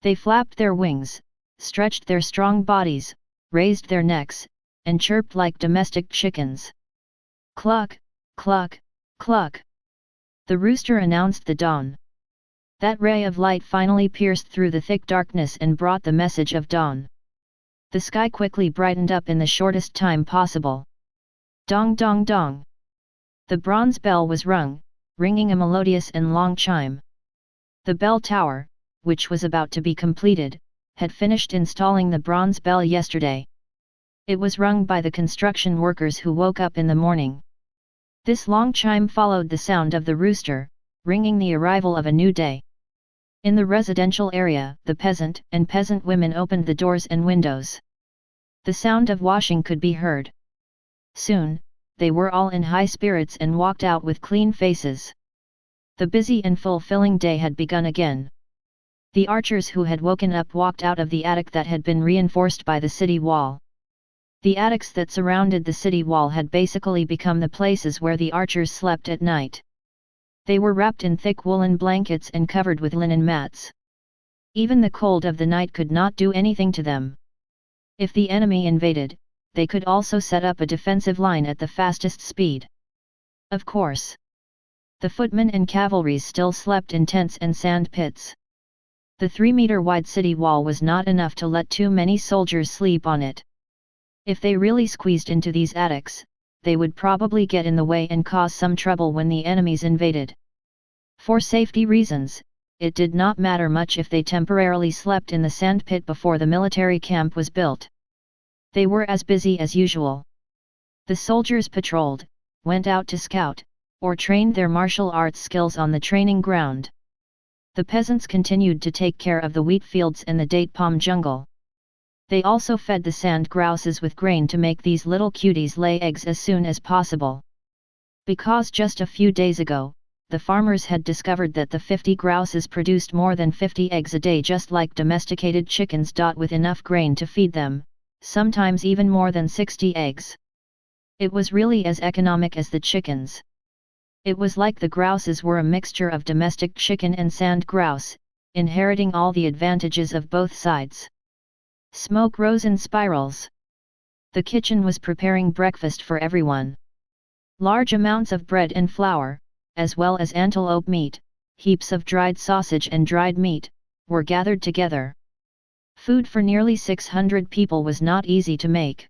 S1: They flapped their wings, stretched their strong bodies, raised their necks, and chirped like domestic chickens. Cluck, cluck, cluck. The rooster announced the dawn. That ray of light finally pierced through the thick darkness and brought the message of dawn. The sky quickly brightened up in the shortest time possible. Dong dong dong. The bronze bell was rung, ringing a melodious and long chime. The bell tower, which was about to be completed, had finished installing the bronze bell yesterday. It was rung by the construction workers who woke up in the morning. This long chime followed the sound of the rooster, ringing the arrival of a new day. In the residential area, the peasant and peasant women opened the doors and windows. The sound of washing could be heard. Soon, they were all in high spirits and walked out with clean faces. The busy and fulfilling day had begun again. The archers who had woken up walked out of the attic that had been reinforced by the city wall. The attics that surrounded the city wall had basically become the places where the archers slept at night. They were wrapped in thick woolen blankets and covered with linen mats. Even the cold of the night could not do anything to them. If the enemy invaded, they could also set up a defensive line at the fastest speed. Of course, the footmen and cavalry still slept in tents and sand pits. The 3-meter-wide city wall was not enough to let too many soldiers sleep on it. If they really squeezed into these attics, they would probably get in the way and cause some trouble when the enemies invaded. For safety reasons, it did not matter much if they temporarily slept in the sand pit before the military camp was built. They were as busy as usual. The soldiers patrolled, went out to scout, or trained their martial arts skills on the training ground. The peasants continued to take care of the wheat fields and the date palm jungle. They also fed the sand grouses with grain to make these little cuties lay eggs as soon as possible. Because just a few days ago, the farmers had discovered that the 50 grouses produced more than 50 eggs a day, just like domesticated chickens. With enough grain to feed them, sometimes even more than 60 eggs. It was really as economic as the chickens. It was like the grouses were a mixture of domestic chicken and sand grouse, inheriting all the advantages of both sides. Smoke rose in spirals. The kitchen was preparing breakfast for everyone. Large amounts of bread and flour, as well as antelope meat, heaps of dried sausage and dried meat, were gathered together. Food for nearly 600 people was not easy to make.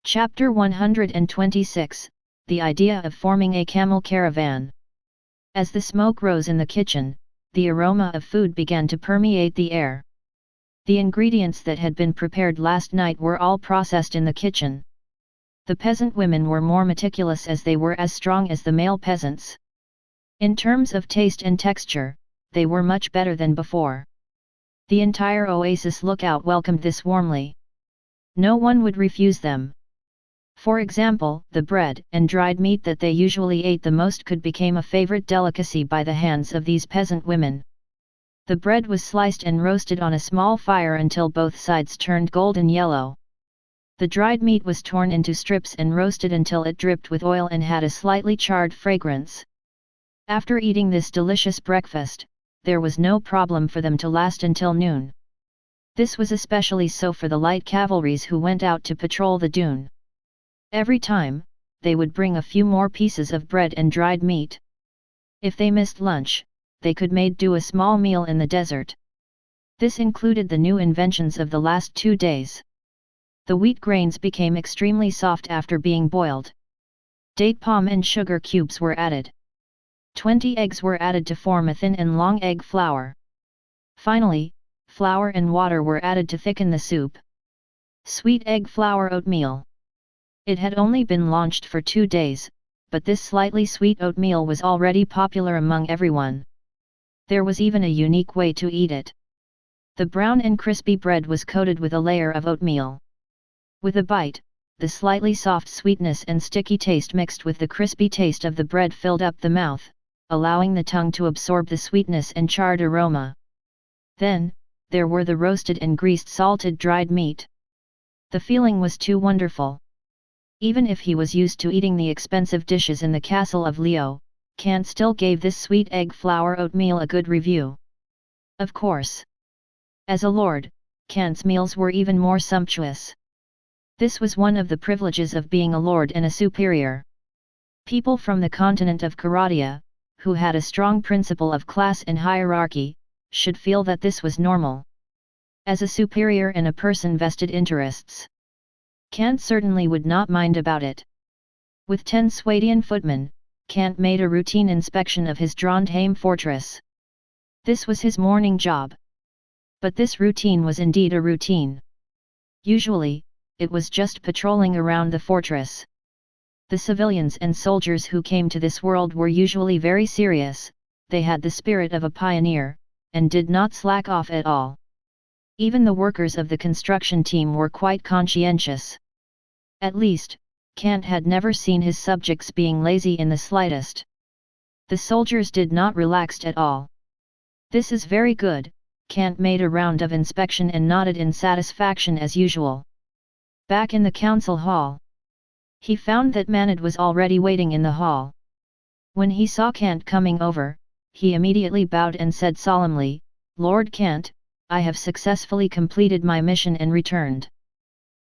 S1: Chapter 126, The idea of forming a camel caravan. As the smoke rose in the kitchen, the aroma of food began to permeate the air. The ingredients that had been prepared last night were all processed in the kitchen. The peasant women were more meticulous as they were as strong as the male peasants. In terms of taste and texture, they were much better than before. The entire Oasis lookout welcomed this warmly. No one would refuse them. For example, the bread and dried meat that they usually ate the most could become a favorite delicacy by the hands of these peasant women. The bread was sliced and roasted on a small fire until both sides turned golden yellow. The dried meat was torn into strips and roasted until it dripped with oil and had a slightly charred fragrance. After eating this delicious breakfast, there was no problem for them to last until noon. This was especially so for the light cavalries who went out to patrol the dune. Every time, they would bring a few more pieces of bread and dried meat. If they missed lunch, they could make do a small meal in the desert. This included the new inventions of the last 2 days. The wheat grains became extremely soft after being boiled. Date palm and sugar cubes were added. 20 eggs were added to form a thin and long egg flour. Finally, flour and water were added to thicken the soup. Sweet egg flour oatmeal. It had only been launched for 2 days, but this slightly sweet oatmeal was already popular among everyone. There was even a unique way to eat it. The brown and crispy bread was coated with a layer of oatmeal. With a bite, the slightly soft sweetness and sticky taste mixed with the crispy taste of the bread filled up the mouth, allowing the tongue to absorb the sweetness and charred aroma. Then, there were the roasted and greased salted dried meat. The feeling was too wonderful. Even if he was used to eating the expensive dishes in the castle of Leo, Kant still gave this sweet egg flour oatmeal a good review. Of course. As a lord, Kant's meals were even more sumptuous. This was one of the privileges of being a lord and a superior. People from the continent of Caradia, who had a strong principle of class and hierarchy, should feel that this was normal. As a superior and a person vested interests, Kant certainly would not mind about it. With 10 Swadian footmen, Kant made a routine inspection of his Trondheim fortress. This was his morning job. But this routine was indeed a routine. Usually, it was just patrolling around the fortress. The civilians and soldiers who came to this world were usually very serious, they had the spirit of a pioneer, and did not slack off at all. Even the workers of the construction team were quite conscientious. At least, Kant had never seen his subjects being lazy in the slightest. The soldiers did not relax at all. This is very good, Kant made a round of inspection and nodded in satisfaction as usual. Back in the council hall, he found that Manad was already waiting in the hall. When he saw Kant coming over, he immediately bowed and said solemnly, "Lord Kant, I have successfully completed my mission and returned.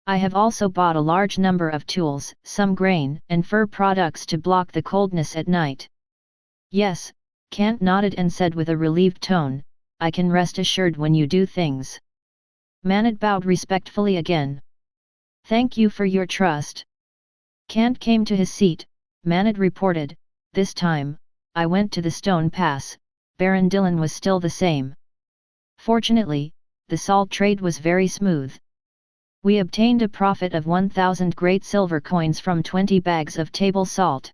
S1: I have also bought a large number of tools, some grain and fur products to block the coldness at night." "Yes," Kant nodded and said with a relieved tone, "I can rest assured when you do things." Manad bowed respectfully again. "Thank you for your trust." Kant came to his seat. Manad reported, "This time, I went to the Stone Pass, Baron Dillon was still the same. Fortunately, the salt trade was very smooth. We obtained a profit of 1,000 great silver coins from 20 bags of table salt.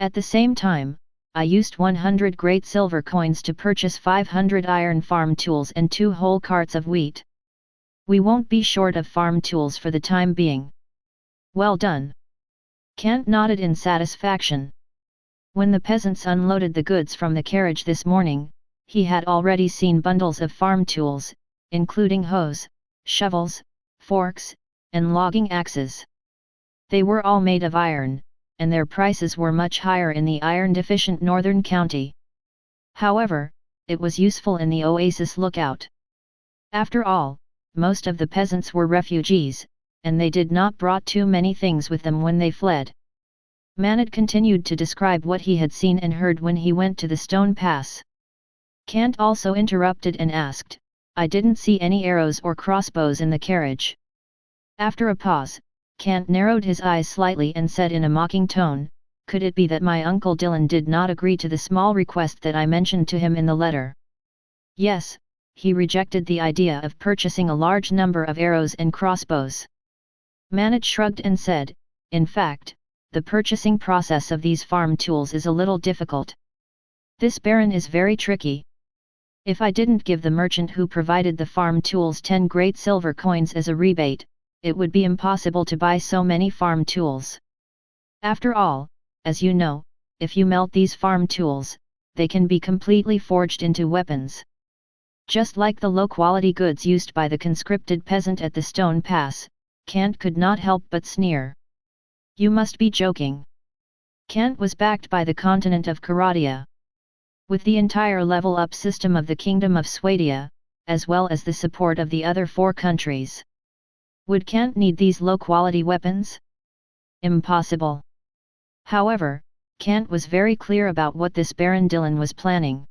S1: At the same time, I used 100 great silver coins to purchase 500 iron farm tools and 2 whole carts of wheat. We won't be short of farm tools for the time being. Well done. Kant nodded in satisfaction. When the peasants unloaded the goods from the carriage this morning, he had already seen bundles of farm tools, including hoes, shovels, forks, and logging axes. They were all made of iron, and their prices were much higher in the iron-deficient northern county. However, it was useful in the Oasis lookout. After all, most of the peasants were refugees, and they did not brought too many things with them when they fled. Mannheim continued to describe what he had seen and heard when he went to the stone pass. Kant also interrupted and asked, "I didn't see any arrows or crossbows in the carriage." After a pause, Kant narrowed his eyes slightly and said in a mocking tone, "Could it be that my uncle Dylan did not agree to the small request that I mentioned to him in the letter?" Yes, he rejected the idea of purchasing a large number of arrows and crossbows. Mannheim shrugged and said, "In fact, the purchasing process of these farm tools is a little difficult. This baron is very tricky. If I didn't give the merchant who provided the farm tools 10 great silver coins as a rebate, it would be impossible to buy so many farm tools. After all, as you know, if you melt these farm tools, they can be completely forged into weapons. Just like the low-quality goods used by the conscripted peasant at the stone pass," Kant could not help but sneer. "You must be joking." Kant was backed by the continent of Caradia. With the entire level-up system of the Kingdom of Swadia, as well as the support of the other 4 countries. Would Kant need these low-quality weapons? Impossible. However, Kant was very clear about what this Baron Dylan was planning.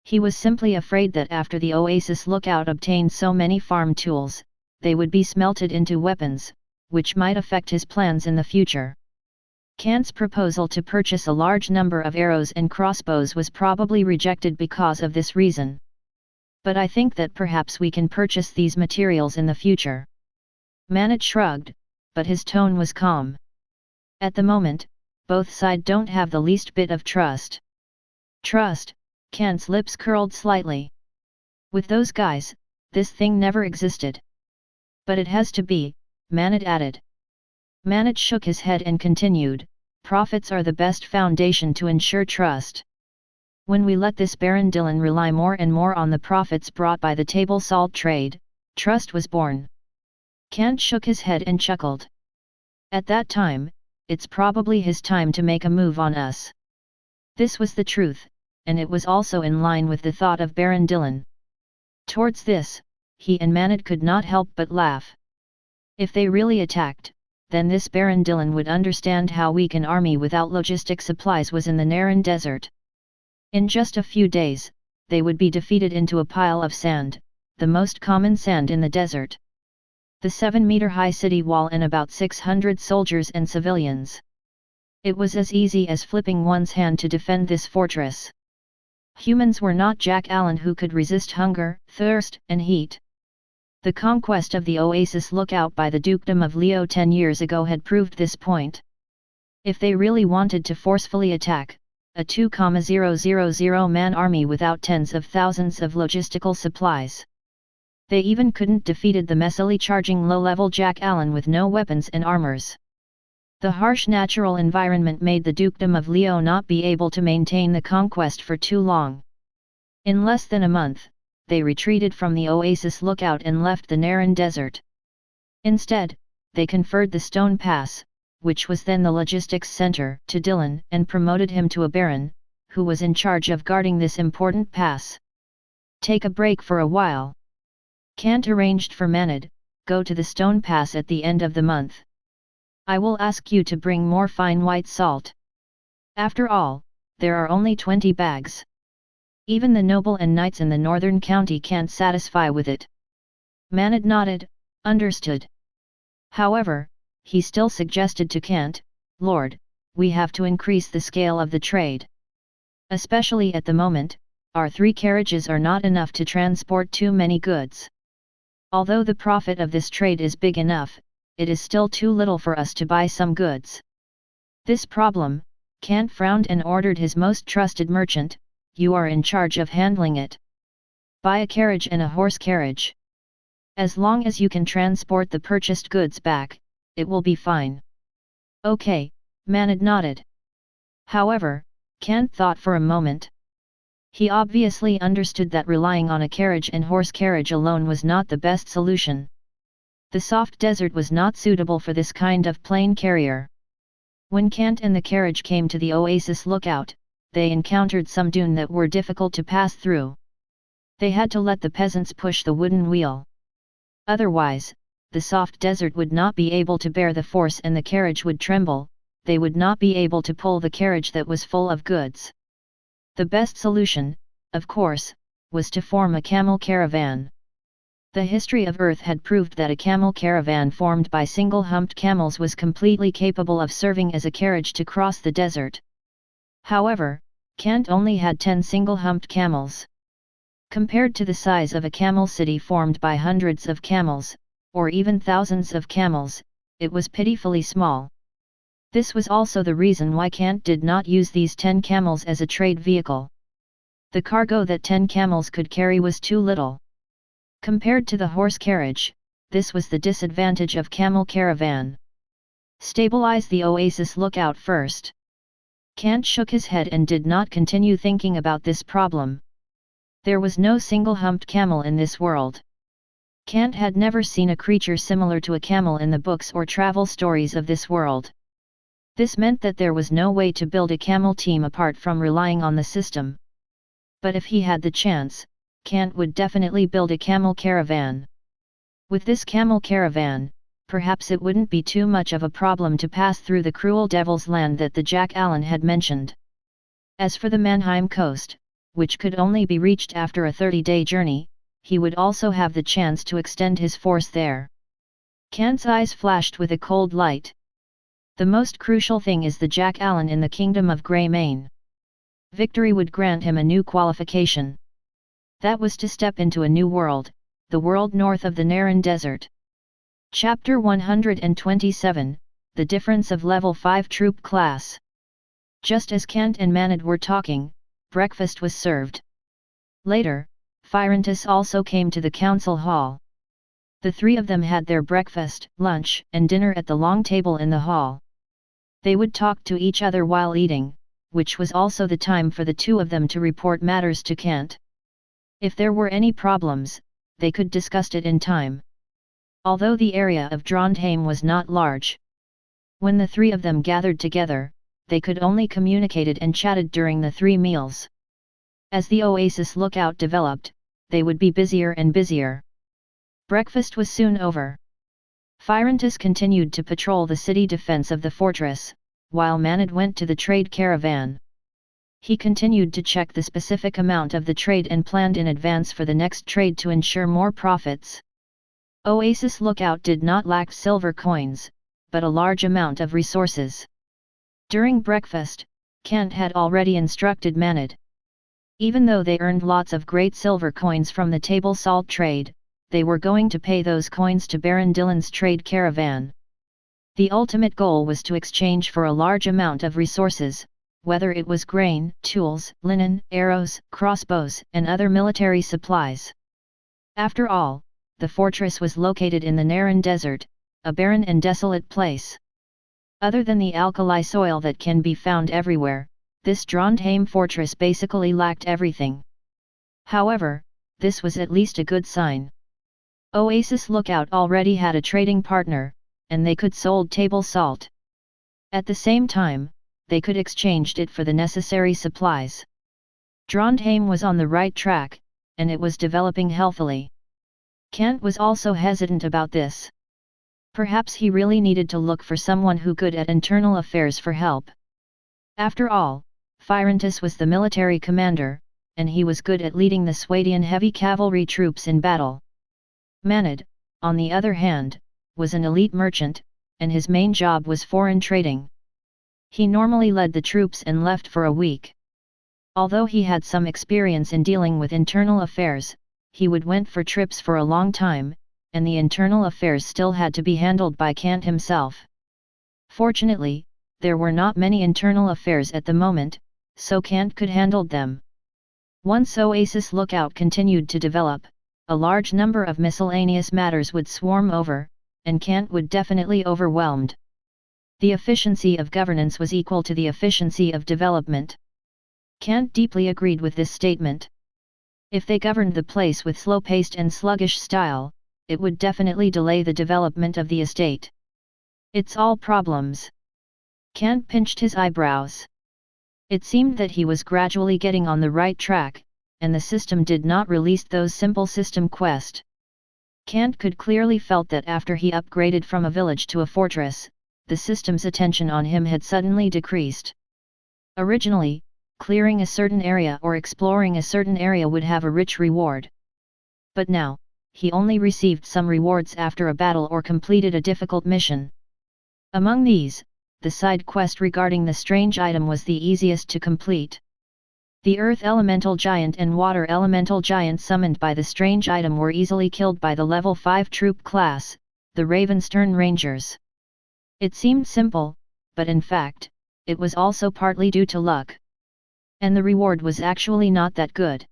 S1: He was simply afraid that after the Oasis lookout obtained so many farm tools, they would be smelted into weapons, which might affect his plans in the future. Kant's proposal to purchase a large number of arrows and crossbows was probably rejected because of this reason. But I think that perhaps we can purchase these materials in the future. Mannheim shrugged, but his tone was calm. At the moment, both sides don't have the least bit of trust. Trust? Kant's lips curled slightly. With those guys, this thing never existed. But it has to be, Mannheim added. Mannheim shook his head and continued, "Profits are the best foundation to ensure trust. When we let this Baron Dylan rely more and more on the profits brought by the table salt trade, trust was born." Kant shook his head and chuckled. "At that time, it's probably his time to make a move on us." This was the truth, and it was also in line with the thought of Baron Dylan. Towards this, he and Mannheim could not help but laugh. If they really attacked, then this Baron Dylan would understand how weak an army without logistic supplies was in the Naran desert. In just a few days, they would be defeated into a pile of sand, the most common sand in the desert. The 7-meter-high city wall and about 600 soldiers and civilians. It was as easy as flipping one's hand to defend this fortress. Humans were not Jack Allen who could resist hunger, thirst, and heat. The conquest of the Oasis lookout by the Dukedom of Leo 10 years ago had proved this point. If they really wanted to forcefully attack, a 2,000-man army without tens of thousands of logistical supplies. They even couldn't defeated the messily charging low-level Jack Allen with no weapons and armors. The harsh natural environment made the Dukedom of Leo not be able to maintain the conquest for too long. In less than a month, they retreated from the Oasis lookout and left the Naran desert. Instead, they conferred the Stone Pass, which was then the logistics center, to Dylan and promoted him to a baron, who was in charge of guarding this important pass. "Take a break for a while. Kant arranged for Mannheim, go to the Stone Pass at the end of the month. I will ask you to bring more fine white salt. After all, there are only 20 bags. Even the noble and knights in the northern county can't satisfy with it." Mannheim nodded, understood. However, he still suggested to Kant, "Lord, we have to increase the scale of the trade. Especially at the moment, our 3 carriages are not enough to transport too many goods. Although the profit of this trade is big enough, it is still too little for us to buy some goods. This problem, Kant frowned and ordered his most trusted merchant, "You are in charge of handling it. Buy a carriage and a horse carriage. As long as you can transport the purchased goods back, it will be fine." "Okay," Manned nodded. However, Kant thought for a moment. He obviously understood that relying on a carriage and horse carriage alone was not the best solution. The soft desert was not suitable for this kind of plain carrier. When Kant and the carriage came to the Oasis lookout, they encountered some dune that were difficult to pass through. They had to let the peasants push the wooden wheel. Otherwise, the soft desert would not be able to bear the force and the carriage would tremble. They would not be able to pull the carriage that was full of goods. The best solution, of course, was to form a camel caravan. The history of Earth had proved that a camel caravan formed by single-humped camels was completely capable of serving as a carriage to cross the desert. However, Kant only had 10 single-humped camels. Compared to the size of a camel city formed by hundreds of camels, or even thousands of camels, it was pitifully small. This was also the reason why Kant did not use these 10 camels as a trade vehicle. The cargo that 10 camels could carry was too little. Compared to the horse carriage, this was the disadvantage of camel caravan. Stabilize the Oasis lookout first. Kant shook his head and did not continue thinking about this problem. There was no single-humped camel in this world. Kant had never seen a creature similar to a camel in the books or travel stories of this world. This meant that there was no way to build a camel team apart from relying on the system. But if he had the chance, Kant would definitely build a camel caravan. With this camel caravan, perhaps it wouldn't be too much of a problem to pass through the cruel devil's land that the Jack Allen had mentioned. As for the Mannheim coast, which could only be reached after a 30-day journey, he would also have the chance to extend his force there. Kant's eyes flashed with a cold light. The most crucial thing is the Jack Allen in the kingdom of Greymane. Victory would grant him a new qualification. That was to step into a new world, the world north of the Naran Desert. Chapter 127, The Difference of Level 5 Troop Class. Just as Kant and Manned were talking, breakfast was served. Later, Phyrantus also came to the council hall. The three of them had their breakfast, lunch, and dinner at the long table in the hall. They would talk to each other while eating, which was also the time for the two of them to report matters to Kant. If there were any problems, they could discuss it in time. Although the area of Trondheim was not large. When the three of them gathered together, they could only communicated and chatted during the 3 meals. As the Oasis lookout developed, they would be busier and busier. Breakfast was soon over. Phyrantus continued to patrol the city defense of the fortress, while Manned went to the trade caravan. He continued to check the specific amount of the trade and planned in advance for the next trade to ensure more profits. Oasis lookout did not lack silver coins, but a large amount of resources. During breakfast, Kant had already instructed Manned. Even though they earned lots of great silver coins from the table salt trade, they were going to pay those coins to Baron Dylan's trade caravan. The ultimate goal was to exchange for a large amount of resources, whether it was grain, tools, linen, arrows, crossbows, and other military supplies. After all, the fortress was located in the Naran Desert, a barren and desolate place. Other than the alkali soil that can be found everywhere, this Trondheim fortress basically lacked everything. However, this was at least a good sign. Oasis lookout already had a trading partner, and they could sold table salt. At the same time, they could exchanged it for the necessary supplies. Trondheim was on the right track, and it was developing healthily. Kant was also hesitant about this. Perhaps he really needed to look for someone who good at internal affairs for help. After all, Phyrantus was the military commander, and he was good at leading the Swadian heavy cavalry troops in battle. Manned, on the other hand, was an elite merchant, and his main job was foreign trading. He normally led the troops and left for a week. Although he had some experience in dealing with internal affairs, he would went for trips for a long time, and the internal affairs still had to be handled by Kant himself. Fortunately, there were not many internal affairs at the moment, so Kant could handle them. Once Oasis lookout continued to develop, a large number of miscellaneous matters would swarm over, and Kant would definitely overwhelmed. The efficiency of governance was equal to the efficiency of development. Kant deeply agreed with this statement. If they governed the place with slow-paced and sluggish style, it would definitely delay the development of the estate. It's all problems. Kant pinched his eyebrows. It seemed that he was gradually getting on the right track, and the system did not release those simple system quest. Kant could clearly felt that after he upgraded from a village to a fortress, the system's attention on him had suddenly decreased. Originally, clearing a certain area or exploring a certain area would have a rich reward. But now, he only received some rewards after a battle or completed a difficult mission. Among these, the side quest regarding the strange item was the easiest to complete. The Earth Elemental Giant and Water Elemental Giant summoned by the strange item were easily killed by the level 5 troop class, the Ravenstern Rangers. It seemed simple, but in fact, it was also partly due to luck. And the reward was actually not that good.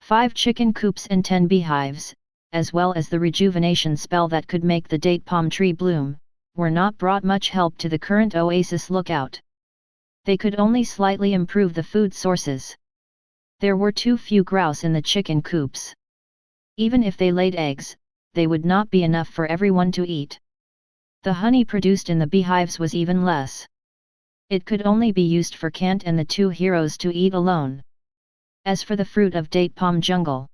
S1: 5 chicken coops and 10 beehives, as well as the rejuvenation spell that could make the date palm tree bloom, were not brought much help to the current Oasis lookout. They could only slightly improve the food sources. There were too few grouse in the chicken coops. Even if they laid eggs, they would not be enough for everyone to eat. The honey produced in the beehives was even less. It could only be used for Kant and the 2 heroes to eat alone. As for the fruit of date palm jungle,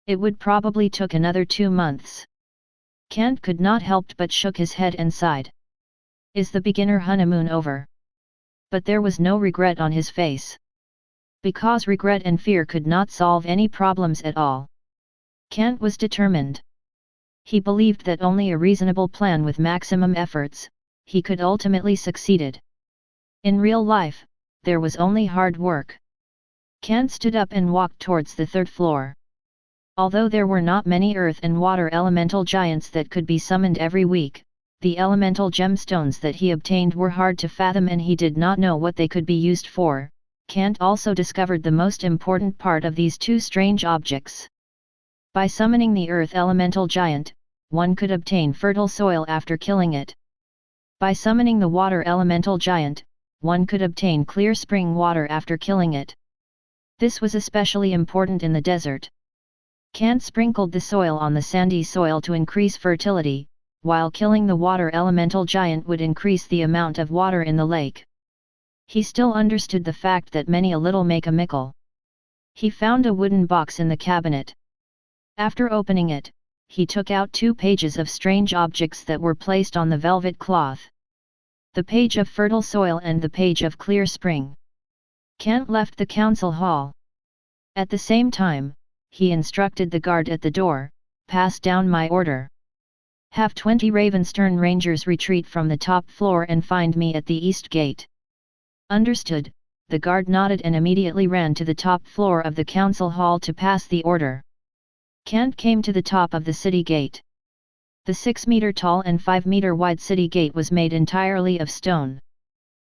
S1: it would probably took another 2 months. Kant could not help but shook his head and sighed. Is the beginner honeymoon over? But there was no regret on his face. Because regret and fear could not solve any problems at all. Kant was determined. He believed that only a reasonable plan with maximum efforts, he could ultimately succeeded. In real life, there was only hard work. Kant stood up and walked towards the 3rd floor. Although there were not many earth and water elemental giants that could be summoned every week, the elemental gemstones that he obtained were hard to fathom and he did not know what they could be used for. Kant also discovered the most important part of these 2 strange objects. By summoning the earth elemental giant, one could obtain fertile soil after killing it. By summoning the water elemental giant, one could obtain clear spring water after killing it. This was especially important in the desert. Kant sprinkled the soil on the sandy soil to increase fertility, while killing the water elemental giant would increase the amount of water in the lake. He still understood the fact that many a little make a mickle. He found a wooden box in the cabinet. After opening it, he took out 2 pages of strange objects that were placed on the velvet cloth. The page of fertile soil and the page of clear spring. Kant left the council hall. At the same time, he instructed the guard at the door, pass down my order. Have 20 Ravenstern Rangers retreat from the top floor and find me at the east gate. Understood, the guard nodded and immediately ran to the top floor of the council hall to pass the order. Kant came to the top of the city gate. The 6-meter-tall and 5-meter-wide city gate was made entirely of stone.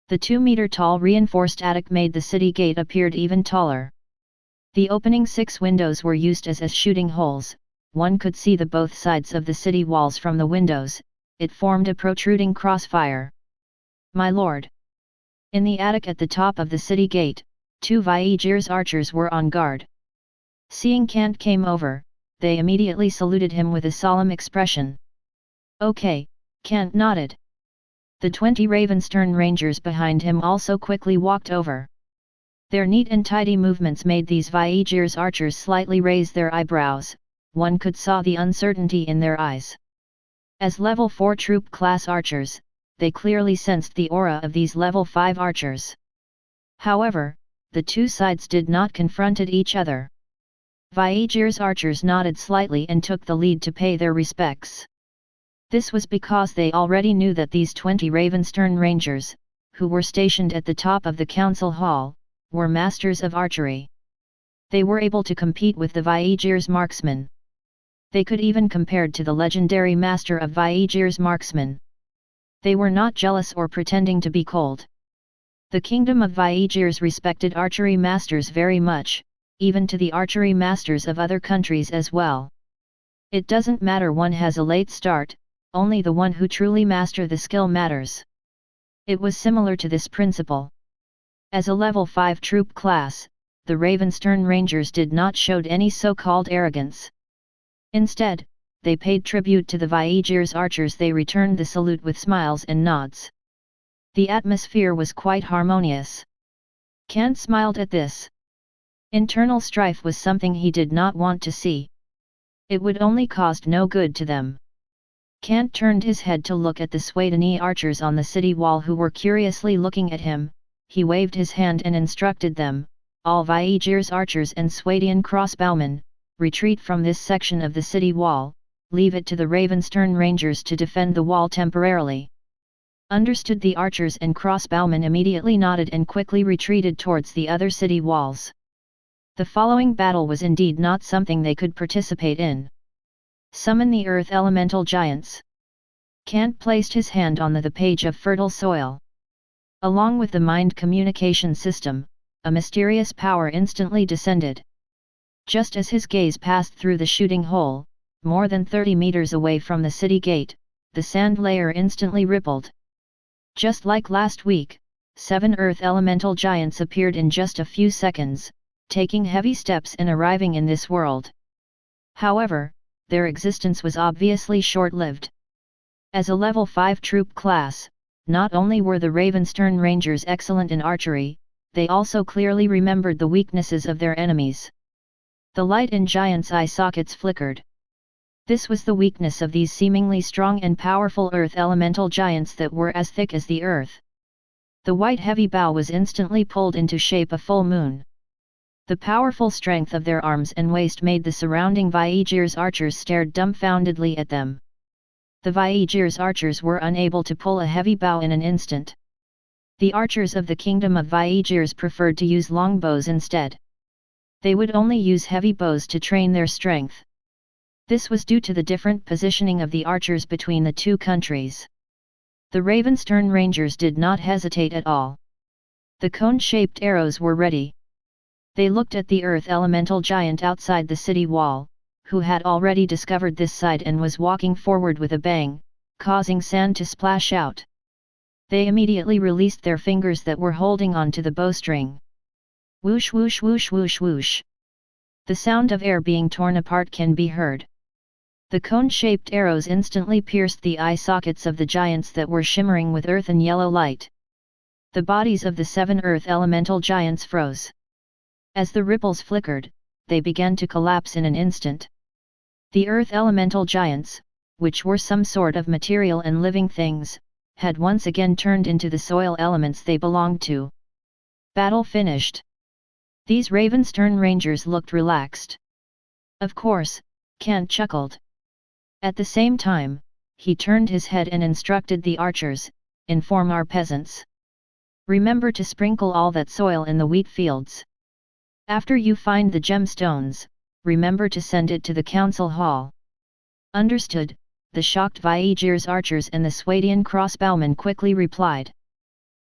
S1: The 2-meter-tall reinforced attic made the city gate appeared even taller. The opening 6 windows were used as shooting holes. One could see the both sides of the city walls from the windows. It formed a protruding crossfire. My lord! In the attic at the top of the city gate, 2 Viegier's archers were on guard. Seeing Kant came over, they immediately saluted him with a solemn expression. Okay, Kant nodded. The 20 Ravenstern Rangers behind him also quickly walked over. Their neat and tidy movements made these Viegier's archers slightly raise their eyebrows. One could saw the uncertainty in their eyes. As level 4 troop class archers, they clearly sensed the aura of these level 5 archers. However, the 2 sides did not confront each other. Viegier's archers nodded slightly and took the lead to pay their respects. This was because they already knew that these 20 Ravenstern Rangers, who were stationed at the top of the council hall, were masters of archery. They were able to compete with the Viegier's marksmen. They could even compared to the legendary master of Viegier's marksmen. They were not jealous or pretending to be cold. The kingdom of Vaegirs respected archery masters very much, even to the archery masters of other countries as well. It doesn't matter one has a late start, only the one who truly master the skill matters. It was similar to this principle. As a level 5 troop class, the Ravenstern Rangers did not show any so-called arrogance. Instead, they paid tribute to the Vaegirs archers. They returned the salute with smiles and nods. The atmosphere was quite harmonious. Kant smiled at this. Internal strife was something he did not want to see. It would only cause no good to them. Kant turned his head to look at the Swadini archers on the city wall who were curiously looking at him. He waved his hand and instructed them, all Vaegirs archers and Swadian crossbowmen, retreat from this section of the city wall, leave it to the Ravenstern Rangers to defend the wall temporarily. Understood. The archers and crossbowmen immediately nodded and quickly retreated towards the other city walls. The following battle was indeed not something they could participate in. Summon the earth elemental giants. Kant placed his hand on the page of fertile soil. Along with the mind communication system, a mysterious power instantly descended. Just as his gaze passed through the shooting hole, more than 30 meters away from the city gate, the sand layer instantly rippled. Just like last week, 7 earth elemental giants appeared in just a few seconds, taking heavy steps and arriving in this world. However, their existence was obviously short-lived. As a level 5 troop class, not only were the Ravenstern Rangers excellent in archery, they also clearly remembered the weaknesses of their enemies. The light in giants' eye sockets flickered. This was the weakness of these seemingly strong and powerful earth elemental giants that were as thick as the earth. The white heavy bow was instantly pulled into shape a full moon. The powerful strength of their arms and waist made the surrounding Vaegirs archers stare dumbfoundedly at them. The Vaegirs archers were unable to pull a heavy bow in an instant. The archers of the kingdom of Vaegirs preferred to use longbows instead. They would only use heavy bows to train their strength. This was due to the different positioning of the archers between the two countries. The Ravenstern Rangers did not hesitate at all. The cone-shaped arrows were ready. They looked at the earth elemental giant outside the city wall, who had already discovered this side and was walking forward with a bang, causing sand to splash out. They immediately released their fingers that were holding on to the bowstring. Whoosh whoosh whoosh whoosh whoosh. The sound of air being torn apart can be heard. The cone-shaped arrows instantly pierced the eye sockets of the giants that were shimmering with earth and yellow light. The bodies of the 7 earth elemental giants froze. As the ripples flickered, they began to collapse in an instant. The earth elemental giants, which were some sort of material and living things, had once again turned into the soil elements they belonged to. Battle finished. These Ravenstern Rangers looked relaxed. Of course, Kant chuckled. At the same time, he turned his head and instructed the archers, inform our peasants. Remember to sprinkle all that soil in the wheat fields. After you find the gemstones, remember to send it to the council hall. Understood, the shocked Vaegirs archers and the Swadian crossbowmen quickly replied.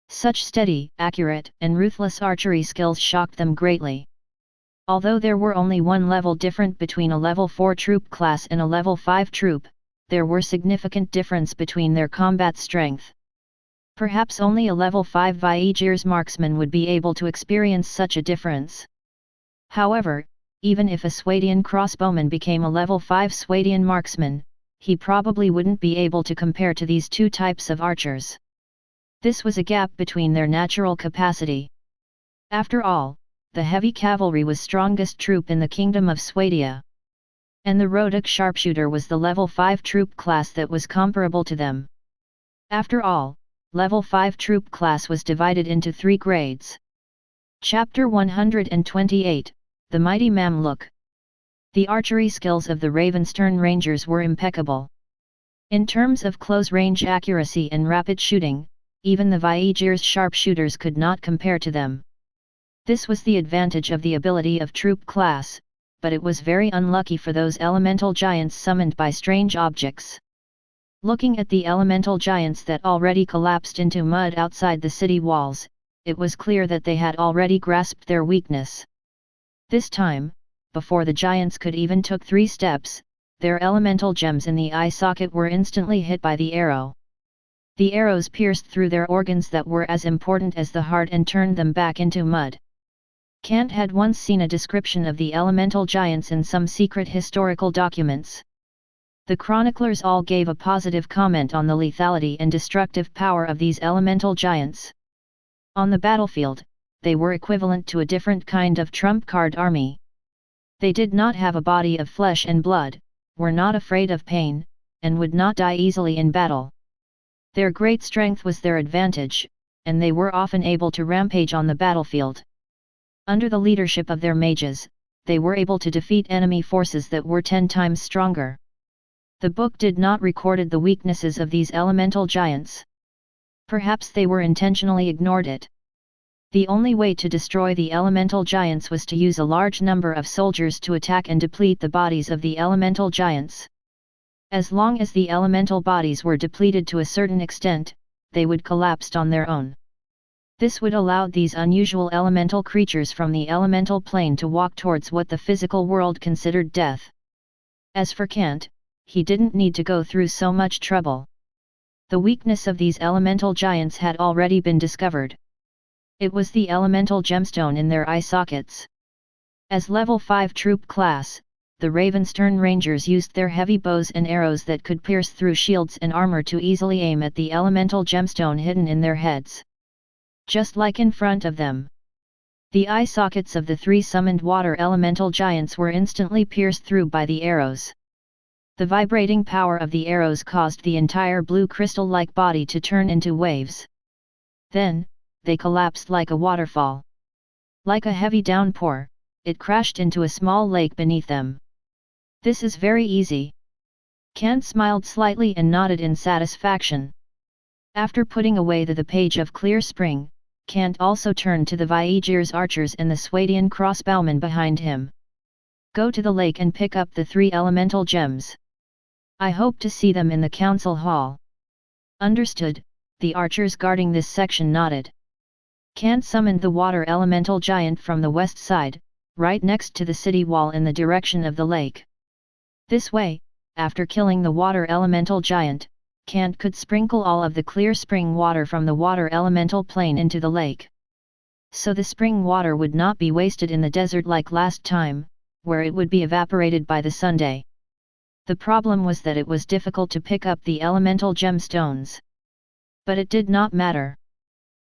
S1: Such steady, accurate, and ruthless archery skills shocked them greatly. Although there were only one level different between a level 4 troop class and a level 5 troop, there were significant difference between their combat strength. Perhaps only a level 5 Vaegirs marksman would be able to experience such a difference. However, even if a Swadian crossbowman became a level 5 Swadian marksman, he probably wouldn't be able to compare to these two types of archers. This was a gap between their natural capacity. After all, the heavy cavalry was strongest troop in the kingdom of Swadia. And the Rhotic sharpshooter was the level 5 troop class that was comparable to them. After all, level 5 troop class was divided into 3 grades. Chapter 128, The Mighty Mamluk. The archery skills of the Ravenstern Rangers were impeccable. In terms of close-range accuracy and rapid shooting, even the Vaegirs sharpshooters could not compare to them. This was the advantage of the ability of troop class, but it was very unlucky for those elemental giants summoned by strange objects. Looking at the elemental giants that already collapsed into mud outside the city walls, it was clear that they had already grasped their weakness. This time, before the giants could even took 3 steps, their elemental gems in the eye socket were instantly hit by the arrow. The arrows pierced through their organs that were as important as the heart and turned them back into mud. Kant had once seen a description of the elemental giants in some secret historical documents. The chroniclers all gave a positive comment on the lethality and destructive power of these elemental giants. On the battlefield, they were equivalent to a different kind of trump card army. They did not have a body of flesh and blood, were not afraid of pain, and would not die easily in battle. Their great strength was their advantage, and they were often able to rampage on the battlefield. Under the leadership of their mages, they were able to defeat enemy forces that were 10 times stronger. The book did not record the weaknesses of these elemental giants. Perhaps they were intentionally ignored it. The only way to destroy the elemental giants was to use a large number of soldiers to attack and deplete the bodies of the elemental giants. As long as the elemental bodies were depleted to a certain extent, they would collapse on their own. This would allow these unusual elemental creatures from the elemental plane to walk towards what the physical world considered death. As for Kant, he didn't need to go through so much trouble. The weakness of these elemental giants had already been discovered. It was the elemental gemstone in their eye sockets. As level 5 troop class, the Ravenstern Rangers used their heavy bows and arrows that could pierce through shields and armor to easily aim at the elemental gemstone hidden in their heads. Just like in front of them. The eye sockets of the 3 summoned water elemental giants were instantly pierced through by the arrows. The vibrating power of the arrows caused the entire blue crystal-like body to turn into waves. Then, they collapsed like a waterfall. Like a heavy downpour, it crashed into a small lake beneath them. This is very easy. Kant smiled slightly and nodded in satisfaction. After putting away the page of Clear Spring, Kant also turned to the Viegier's archers and the Swadian crossbowmen behind him. Go to the lake and pick up the 3 elemental gems. I hope to see them in the council hall. Understood, the archers guarding this section nodded. Kant summoned the water elemental giant from the west side, right next to the city wall in the direction of the lake. This way, after killing the water elemental giant, Kant could sprinkle all of the clear spring water from the water elemental plane into the lake. So the spring water would not be wasted in the desert like last time, where it would be evaporated by the Sunday. The problem was that it was difficult to pick up the elemental gemstones. But it did not matter.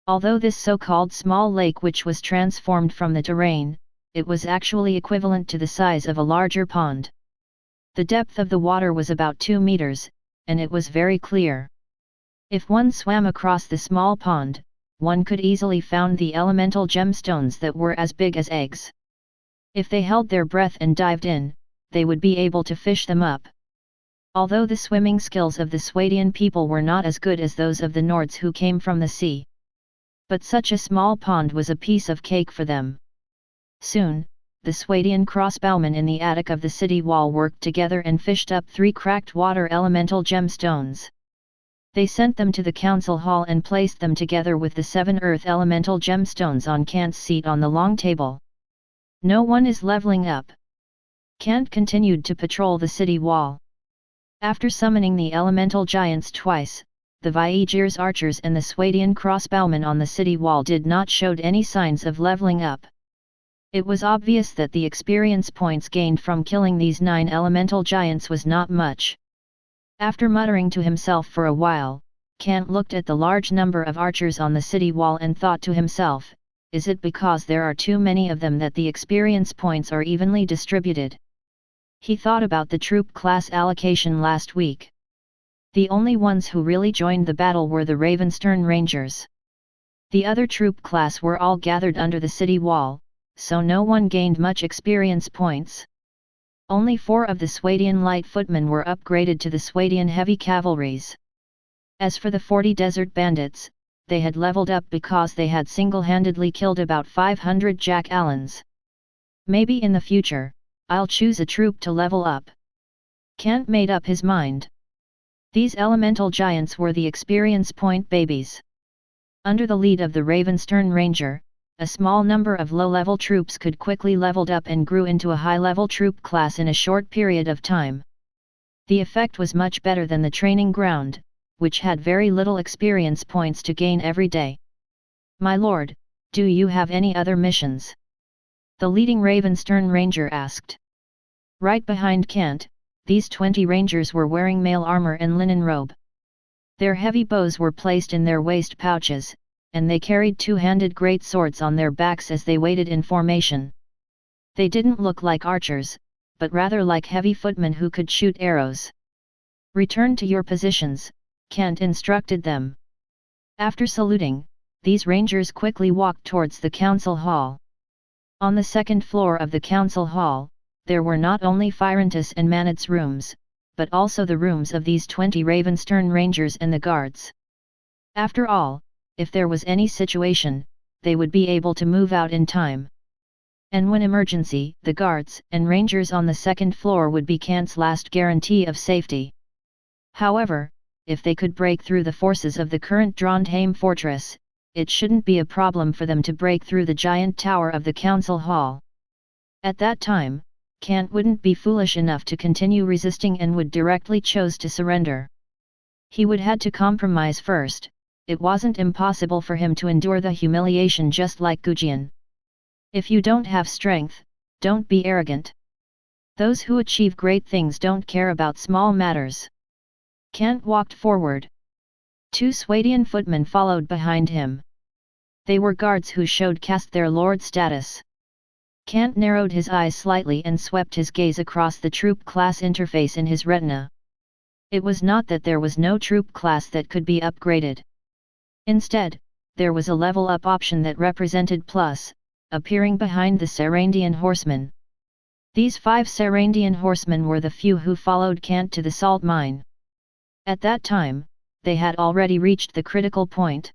S1: Although this so-called small lake which was transformed from the terrain, it was actually equivalent to the size of a larger pond. The depth of the water was about 2 meters, and it was very clear. If one swam across the small pond, one could easily find the elemental gemstones that were as big as eggs. If they held their breath and dived in, they would be able to fish them up. Although the swimming skills of the Swadian people were not as good as those of the Nords who came from the sea. But such a small pond was a piece of cake for them. Soon, the Swadian crossbowmen in the attic of the city wall worked together and fished up 3 cracked water elemental gemstones. They sent them to the council hall and placed them together with the 7 earth elemental gemstones on Kant's seat on the long table. No one is leveling up. Kant continued to patrol the city wall. After summoning the elemental giants twice, the Viegier's archers and the Swadian crossbowmen on the city wall did not show any signs of leveling up. It was obvious that the experience points gained from killing these 9 elemental giants was not much. After muttering to himself for a while, Kant looked at the large number of archers on the city wall and thought to himself, is it because there are too many of them that the experience points are evenly distributed? He thought about the troop class allocation last week. The only ones who really joined the battle were the Ravenstern Rangers. The other troop class were all gathered under the city wall, so no one gained much experience points. Only 4 of the Swadian light footmen were upgraded to the Swadian heavy cavalries. As for the 40 desert bandits, they had leveled up because they had single-handedly killed about 500 Jack Allens. Maybe in the future, I'll choose a troop to level up. Kant made up his mind. These elemental giants were the experience point babies. Under the lead of the Ravenstern Ranger, a small number of low-level troops could quickly leveled up and grew into a high-level troop class in a short period of time. The effect was much better than the training ground, which had very little experience points to gain every day. "My lord, do you have any other missions?" the leading Ravenstern Ranger asked. Right behind Kant, these 20 rangers were wearing mail armor and linen robe. Their heavy bows were placed in their waist pouches, and they carried two-handed great swords on their backs as they waited in formation. They didn't look like archers, but rather like heavy footmen who could shoot arrows. "Return to your positions," Kant instructed them. After saluting, these rangers quickly walked towards the council hall. On the second floor of the council hall, there were not only Firentis and Manet's rooms, but also the rooms of these 20 Ravenstern Rangers and the guards. After all, if there was any situation, they would be able to move out in time. And when emergency, the guards and rangers on the second floor would be Kant's last guarantee of safety. However, if they could break through the forces of the current Trondheim fortress, it shouldn't be a problem for them to break through the giant tower of the council hall. At that time, Kant wouldn't be foolish enough to continue resisting and would directly choose to surrender. He would had to compromise first. It wasn't impossible for him to endure the humiliation just like Gudjon. "If you don't have strength, don't be arrogant. Those who achieve great things don't care about small matters." Kant walked forward. 2 Swadian footmen followed behind him. They were guards who showed caste their lord status. Kant narrowed his eyes slightly and swept his gaze across the troop class interface in his retina. It was not that there was no troop class that could be upgraded. Instead, there was a level-up option that represented plus, appearing behind the Sarandian horsemen. These 5 Sarandian horsemen were the few who followed Kant to the salt mine. At that time, they had already reached the critical point.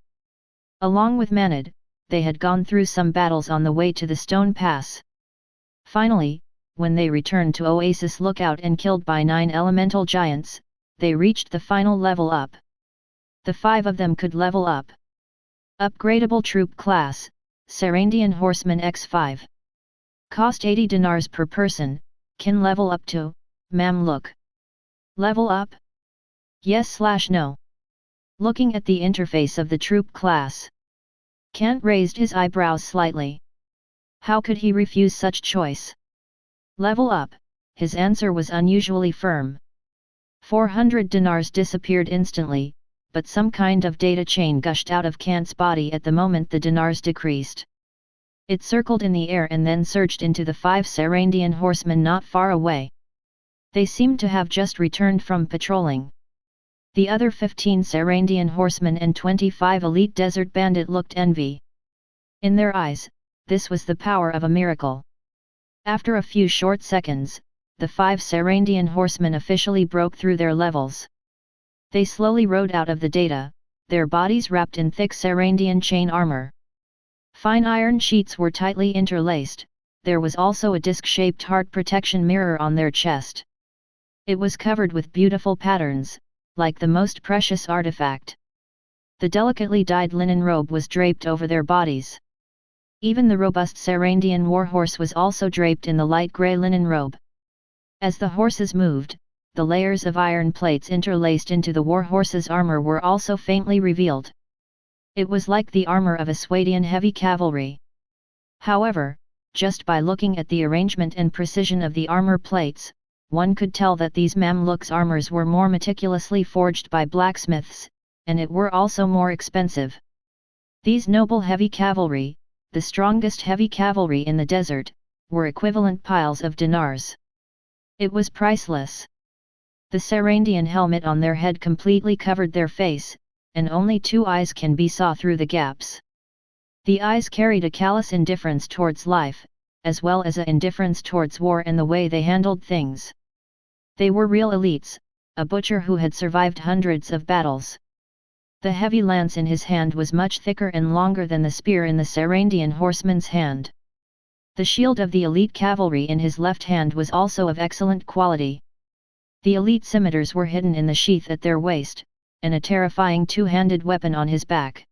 S1: Along with Maned, they had gone through some battles on the way to the Stone Pass. Finally, when they returned to Oasis Lookout and killed by 9 elemental giants, they reached the final level up. The 5 of them could level up. Upgradable troop class, Sarandian Horseman X5. Cost 80 dinars per person, can level up to Mamluk. Level up? Yes/no. Looking at the interface of the troop class, Kant raised his eyebrows slightly. How could he refuse such choice? Level up, his answer was unusually firm. 400 dinars disappeared instantly, but some kind of data chain gushed out of Kant's body at the moment the dinars decreased. It circled in the air and then surged into the 5 Sarandian horsemen not far away. They seemed to have just returned from patrolling. The other 15 Sarandian horsemen and 25 elite desert bandit looked envy. In their eyes, this was the power of a miracle. After a few short seconds, the 5 Sarandian horsemen officially broke through their levels. They slowly rode out of the data, their bodies wrapped in thick Sarandian chain armor. Fine iron sheets were tightly interlaced, there was also a disc-shaped heart protection mirror on their chest. It was covered with beautiful patterns, like the most precious artifact. The delicately dyed linen robe was draped over their bodies. Even the robust Sarandian warhorse was also draped in the light grey linen robe. As the horses moved, the layers of iron plates interlaced into the warhorse's armor were also faintly revealed. It was like the armor of a Swadian heavy cavalry. However, just by looking at the arrangement and precision of the armor plates, one could tell that these Mamluk's armors were more meticulously forged by blacksmiths, and it were also more expensive. These noble heavy cavalry, the strongest heavy cavalry in the desert, were equivalent piles of dinars. It was priceless. The Sarandian helmet on their head completely covered their face, and only 2 eyes can be saw through the gaps. The eyes carried a callous indifference towards life, as well as an indifference towards war and the way they handled things. They were real elites, a butcher who had survived hundreds of battles. The heavy lance in his hand was much thicker and longer than the spear in the Sarandian horseman's hand. The shield of the elite cavalry in his left hand was also of excellent quality. The elite scimitars were hidden in the sheath at their waist, and a terrifying two-handed weapon on his back.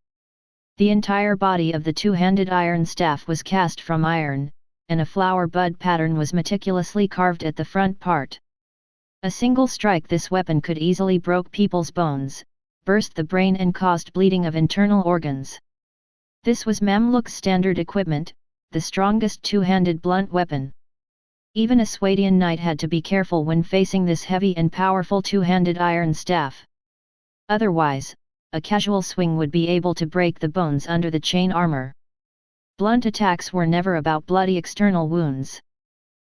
S1: The entire body of the two-handed iron staff was cast from iron, and a flower bud pattern was meticulously carved at the front part. A single strike this weapon could easily broke people's bones, burst the brain and caused bleeding of internal organs. This was Mamluk's standard equipment, the strongest two-handed blunt weapon. Even a Swadian knight had to be careful when facing this heavy and powerful two-handed iron staff. Otherwise, a casual swing would be able to break the bones under the chain armor. Blunt attacks were never about bloody external wounds,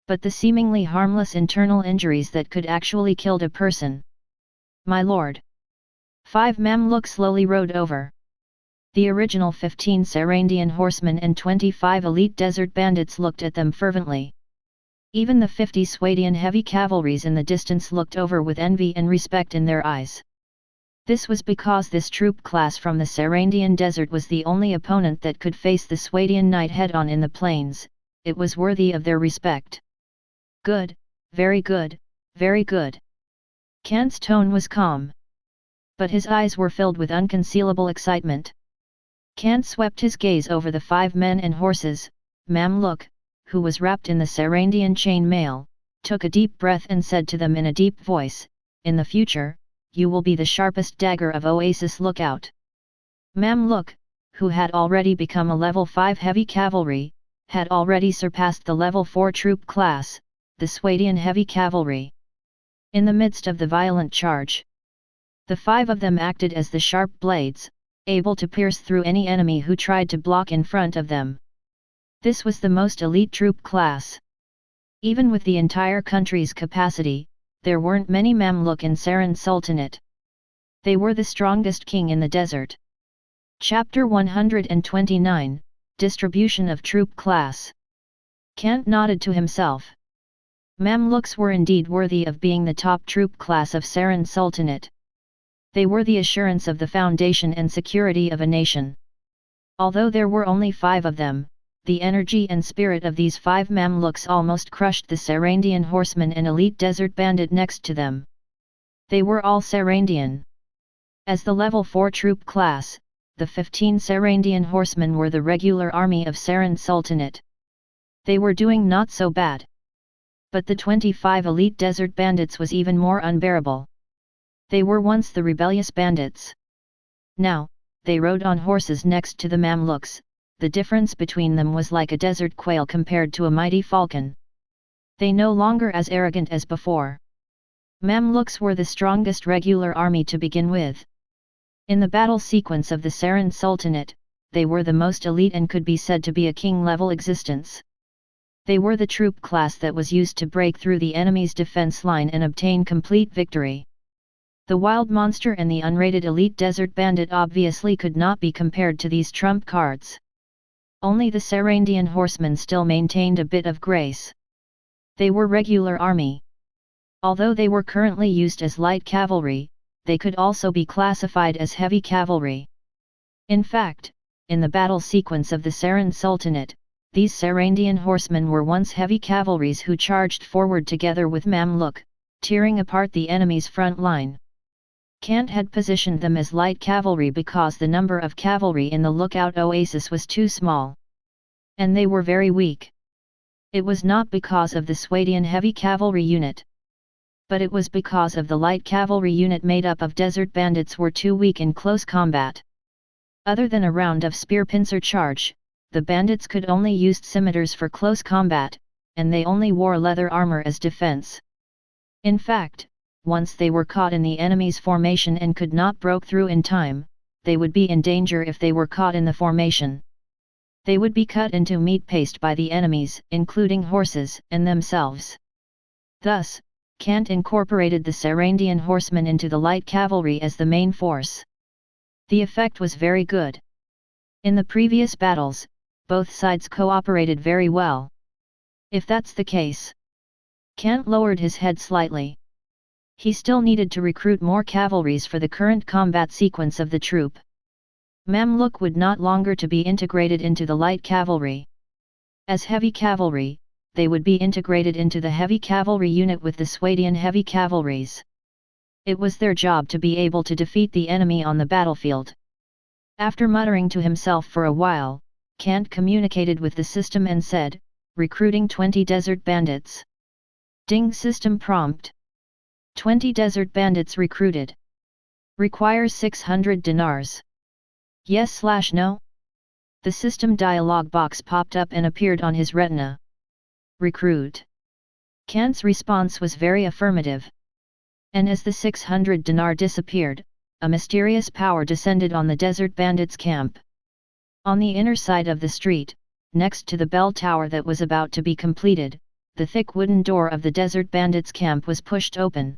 S1: but the seemingly harmless internal injuries that could actually kill a person. "My lord." 5 Mamluk slowly rode over. The original 15 Sarandian horsemen and 25 elite desert bandits looked at them fervently. Even the 50 Swadian heavy cavalries in the distance looked over with envy and respect in their eyes. This was because this troop class from the Sarandian desert was the only opponent that could face the Swadian knight head-on in the plains. It was worthy of their respect. "Good, very good, very good." Kant's tone was calm, but his eyes were filled with unconcealable excitement. Kant swept his gaze over the 5 men and horses. Mamluk, who was wrapped in the Sarandian chain mail, took a deep breath and said to them in a deep voice, "In the future, you will be the sharpest dagger of Oasis. Look out." Mamluk, who had already become a level 5 heavy cavalry, had already surpassed the level 4 troop class, the Swadian heavy cavalry. In the midst of the violent charge, the 5 of them acted as the sharp blades, able to pierce through any enemy who tried to block in front of them. This was the most elite troop class. Even with the entire country's capacity, there weren't many Mamluk in Saran Sultanate. They were the strongest king in the desert. Chapter 129, Distribution of Troop Class. Kant nodded to himself. Mamluks were indeed worthy of being the top troop class of Saran Sultanate. They were the assurance of the foundation and security of a nation. Although there were only 5 of them, the energy and spirit of these 5 Mamluks almost crushed the Sarandian horsemen and elite desert bandit next to them. They were all Sarandian. As the level 4 troop class, the 15 Sarandian horsemen were the regular army of Saran Sultanate. They were doing not so bad. But the 25 elite desert bandits was even more unbearable. They were once the rebellious bandits. Now, they rode on horses next to the Mamluks. The difference between them was like a desert quail compared to a mighty falcon. They no longer as arrogant as before. Mamluks were the strongest regular army to begin with. In the battle sequence of the Saran Sultanate, they were the most elite and could be said to be a king-level existence. They were the troop class that was used to break through the enemy's defense line and obtain complete victory. The wild monster and the unrated elite desert bandit obviously could not be compared to these trump cards. Only the Sarandian horsemen still maintained a bit of grace. They were regular army. Although they were currently used as light cavalry, they could also be classified as heavy cavalry. In fact, in the battle sequence of the Saran Sultanate, these Sarandian horsemen were once heavy cavalries who charged forward together with Mamluk, tearing apart the enemy's front line. Kant had positioned them as light cavalry because the number of cavalry in the lookout oasis was too small. And they were very weak. It was not because of the Swadian heavy cavalry unit. But it was because of the light cavalry unit made up of desert bandits were too weak in close combat. Other than a round of spear pincer charge, the bandits could only use scimitars for close combat, and they only wore leather armor as defense. In fact, once they were caught in the enemy's formation and could not break through in time, they would be in danger if they were caught in the formation. They would be cut into meat paste by the enemies, including horses and themselves. Thus, Kant incorporated the Sarandian horsemen into the light cavalry as the main force. The effect was very good. In the previous battles, both sides cooperated very well. If that's the case, Kant lowered his head slightly. He still needed to recruit more cavalries for the current combat sequence of the troop. Mamluk would not longer to be integrated into the light cavalry. As heavy cavalry, they would be integrated into the heavy cavalry unit with the Swadian heavy cavalries. It was their job to be able to defeat the enemy on the battlefield. After muttering to himself for a while, Kant communicated with the system and said, "Recruiting 20 desert bandits." Ding system prompt. 20 desert bandits recruited. Requires 600 dinars. Yes/no? The system dialog box popped up and appeared on his retina. Recruit. Kant's response was very affirmative. And as the 600 dinar disappeared, a mysterious power descended on the desert bandits' camp. On the inner side of the street, next to the bell tower that was about to be completed, the thick wooden door of the desert bandits' camp was pushed open.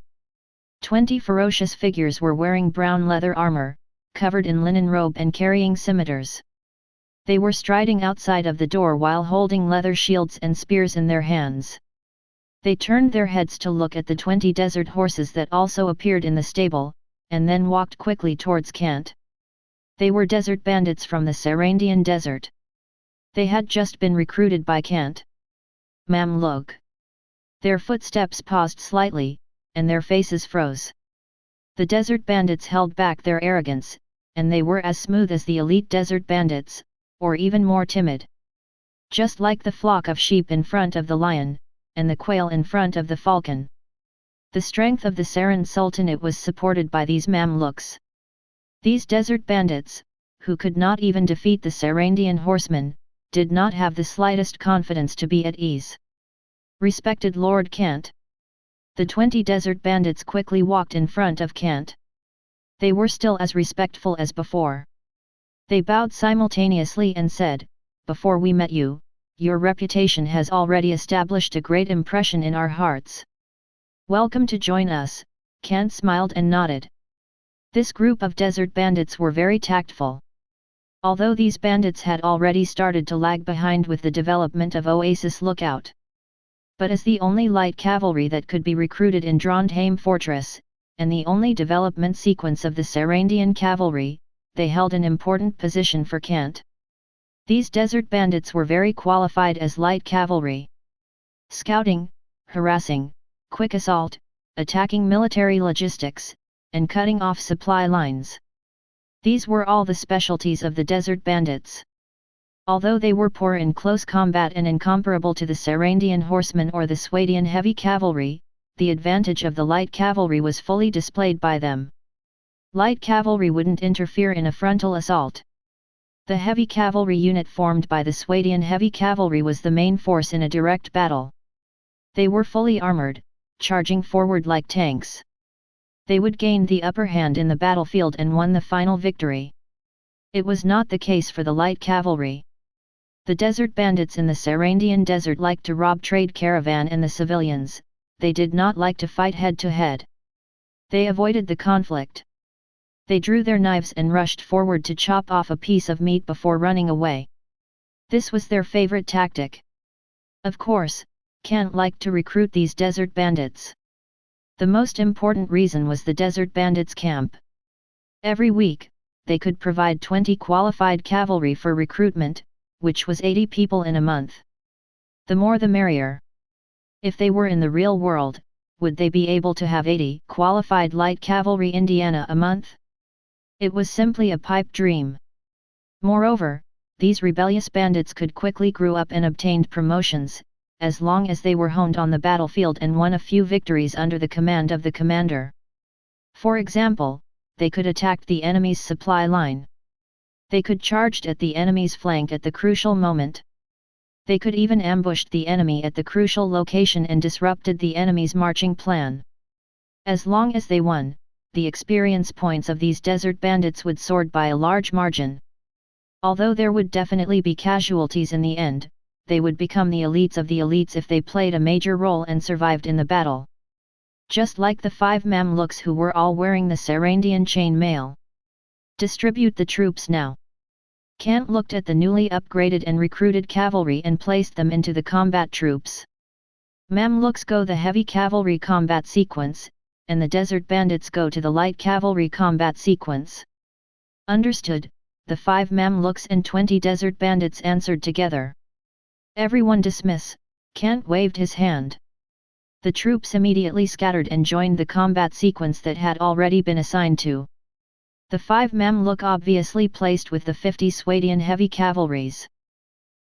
S1: 20 ferocious figures were wearing brown leather armor, covered in linen robe and carrying scimitars. They were striding outside of the door while holding leather shields and spears in their hands. They turned their heads to look at the 20 desert horses that also appeared in the stable, and then walked quickly towards Kant. They were desert bandits from the Sarandian desert. They had just been recruited by Kant. Mamluk. Their footsteps paused slightly, and their faces froze. The desert bandits held back their arrogance, and they were as smooth as the elite desert bandits, or even more timid. Just like the flock of sheep in front of the lion, and the quail in front of the falcon. The strength of the Saran Sultanate was supported by these Mamluks. These desert bandits, who could not even defeat the Sarandian horsemen, did not have the slightest confidence to be at ease. Respected Lord Kant. The 20 desert bandits quickly walked in front of Kant. They were still as respectful as before. They bowed simultaneously and said, "Before we met you, your reputation has already established a great impression in our hearts. Welcome to join us." Kant smiled and nodded. This group of desert bandits were very tactful. Although these bandits had already started to lag behind with the development of Oasis Lookout. But as the only light cavalry that could be recruited in Trondheim Fortress, and the only development sequence of the Sarandian cavalry, they held an important position for Kant. These desert bandits were very qualified as light cavalry. Scouting, harassing, quick assault, attacking military logistics, and cutting off supply lines. These were all the specialties of the desert bandits. Although they were poor in close combat and incomparable to the Sarandian horsemen or the Swadian heavy cavalry, the advantage of the light cavalry was fully displayed by them. Light cavalry wouldn't interfere in a frontal assault. The heavy cavalry unit formed by the Swadian heavy cavalry was the main force in a direct battle. They were fully armored, charging forward like tanks. They would gain the upper hand in the battlefield and won the final victory. It was not the case for the light cavalry. The desert bandits in the Sarandian desert liked to rob trade caravan and the civilians, they did not like to fight head to head. They avoided the conflict. They drew their knives and rushed forward to chop off a piece of meat before running away. This was their favorite tactic. Of course, Kant liked to recruit these desert bandits. The most important reason was the desert bandits' camp. Every week, they could provide 20 qualified cavalry for recruitment, which was 80 people in a month. The more the merrier. If they were in the real world, would they be able to have 80 qualified light cavalry Indiana a month? It was simply a pipe dream. Moreover, these rebellious bandits could quickly grow up and obtained promotions, as long as they were honed on the battlefield and won a few victories under the command of the commander. For example, they could attack the enemy's supply line. They could charge at the enemy's flank at the crucial moment. They could even ambush the enemy at the crucial location and disrupted the enemy's marching plan. As long as they won, the experience points of these desert bandits would soar by a large margin. Although there would definitely be casualties in the end, they would become the elites of the elites if they played a major role and survived in the battle. Just like the 5 Mamluks who were all wearing the Sarandian chain mail. Distribute the troops now. Kant looked at the newly upgraded and recruited cavalry and placed them into the combat troops. Mamluks go the heavy cavalry combat sequence, and the desert bandits go to the light cavalry combat sequence. Understood, the 5 Mamluks and 20 desert bandits answered together. Everyone dismiss, Kant waved his hand. The troops immediately scattered and joined the combat sequence that had already been assigned to the 5 Mamluk obviously placed with the 50 Swadian heavy cavalries.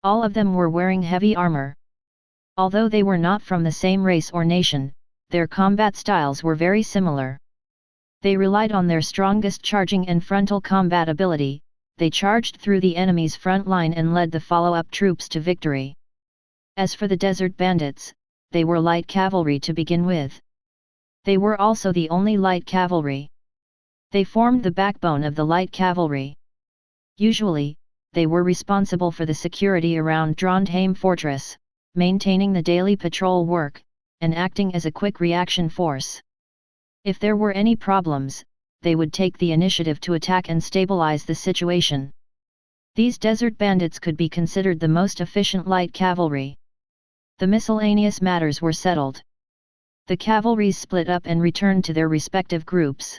S1: All of them were wearing heavy armor. Although they were not from the same race or nation, their combat styles were very similar. They relied on their strongest charging and frontal combat ability. They charged through the enemy's front line and led the follow-up troops to victory. As for the desert bandits, they were light cavalry to begin with. They were also the only light cavalry. They formed the backbone of the light cavalry. Usually, they were responsible for the security around Trondheim fortress, maintaining the daily patrol work, and acting as a quick reaction force. If there were any problems, they would take the initiative to attack and stabilize the situation. These desert bandits could be considered the most efficient light cavalry. The miscellaneous matters were settled. The cavalries split up and returned to their respective groups.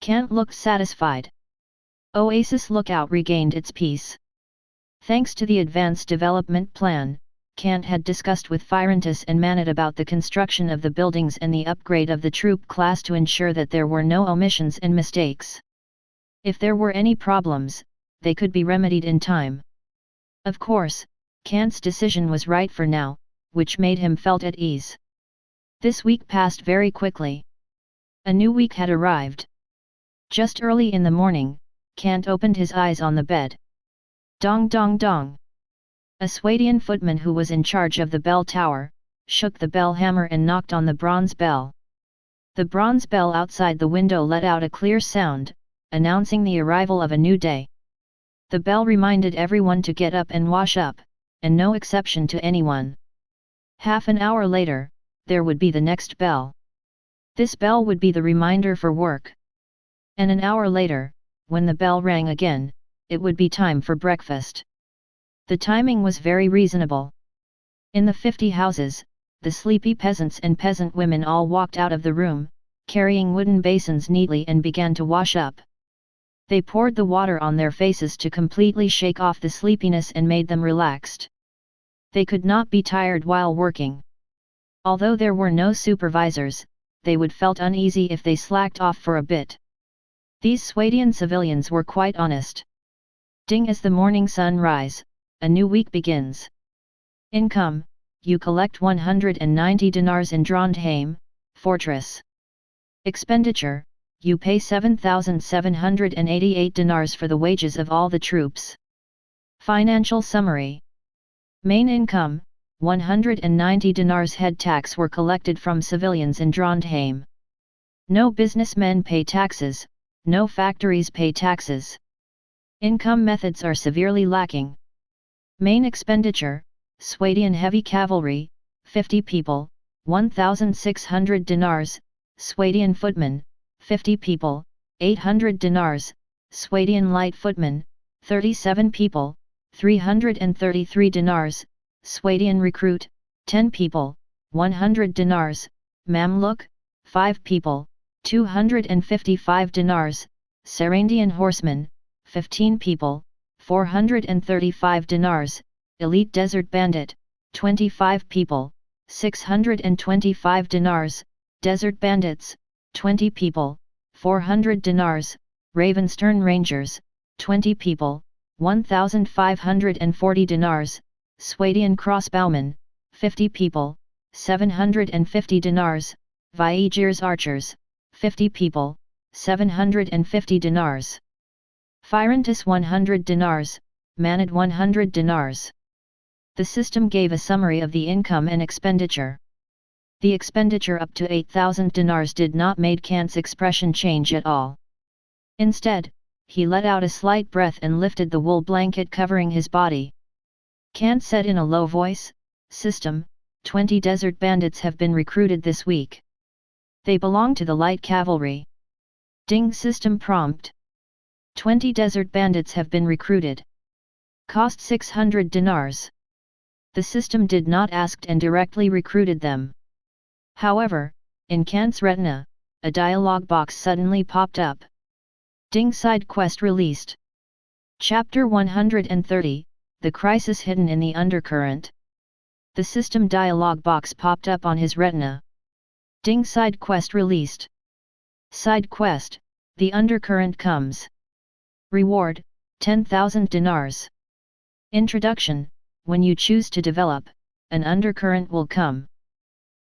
S1: Kant looked satisfied. Oasis Lookout regained its peace. Thanks to the advanced development plan, Kant had discussed with Firentus and Manit about the construction of the buildings and the upgrade of the troop class to ensure that there were no omissions and mistakes. If there were any problems, they could be remedied in time. Of course, Kant's decision was right for now, which made him felt at ease. This week passed very quickly. A new week had arrived. Just early in the morning, Kant opened his eyes on the bed. Dong dong dong. A Swadian footman who was in charge of the bell tower, shook the bell hammer and knocked on the bronze bell. The bronze bell outside the window let out a clear sound, announcing the arrival of a new day. The bell reminded everyone to get up and wash up, and no exception to anyone. Half an hour later, there would be the next bell. This bell would be the reminder for work. And an hour later, when the bell rang again, it would be time for breakfast. The timing was very reasonable. In the 50 houses, the sleepy peasants and peasant women all walked out of the room, carrying wooden basins neatly and began to wash up. They poured the water on their faces to completely shake off the sleepiness and made them relaxed. They could not be tired while working. Although there were no supervisors, they would felt uneasy if they slacked off for a bit. These Swadian civilians were quite honest. Ding as the morning sun rise, a new week begins. Income, you collect 190 dinars in Trondheim, fortress. Expenditure, you pay 7,788 dinars for the wages of all the troops. Financial summary. Main income, 190 dinars head tax were collected from civilians in Trondheim. No businessmen pay taxes, no factories pay taxes. Income methods are severely lacking. Main expenditure, Swadian heavy cavalry, 50 people, 1,600 dinars, Swadian footmen, 50 people, 800 dinars, Swadian light footmen, 37 people, 333 dinars, Swadian recruit, 10 people, 100 dinars, Mamluk, 5 people, 255 dinars, Sarandian horsemen, 15 people, 435 dinars, elite desert bandit, 25 people, 625 dinars, desert bandits, 20 people, 400 dinars, Ravenstern rangers, 20 people, 1,540 dinars, Swadian crossbowmen, 50 people, 750 dinars, Viegers archers, 50 people, 750 dinars. Firentus 100 dinars, Manad 100 dinars. The system gave a summary of the income and expenditure. The expenditure up to 8,000 dinars did not make Kant's expression change at all. Instead, he let out a slight breath and lifted the wool blanket covering his body. Kant said in a low voice, "System, 20 desert bandits have been recruited this week. They belong to the light cavalry." Ding system prompt. 20 desert bandits have been recruited. Cost 600 dinars. The system did not ask and directly recruited them. However, in Kant's retina, a dialog box suddenly popped up. Ding side quest released. Chapter 130, The Crisis Hidden in the Undercurrent. The system dialog box popped up on his retina. Ding, side quest released. Side quest, the Undercurrent comes. Reward, 10,000 dinars. Introduction, when you choose to develop, an undercurrent will come.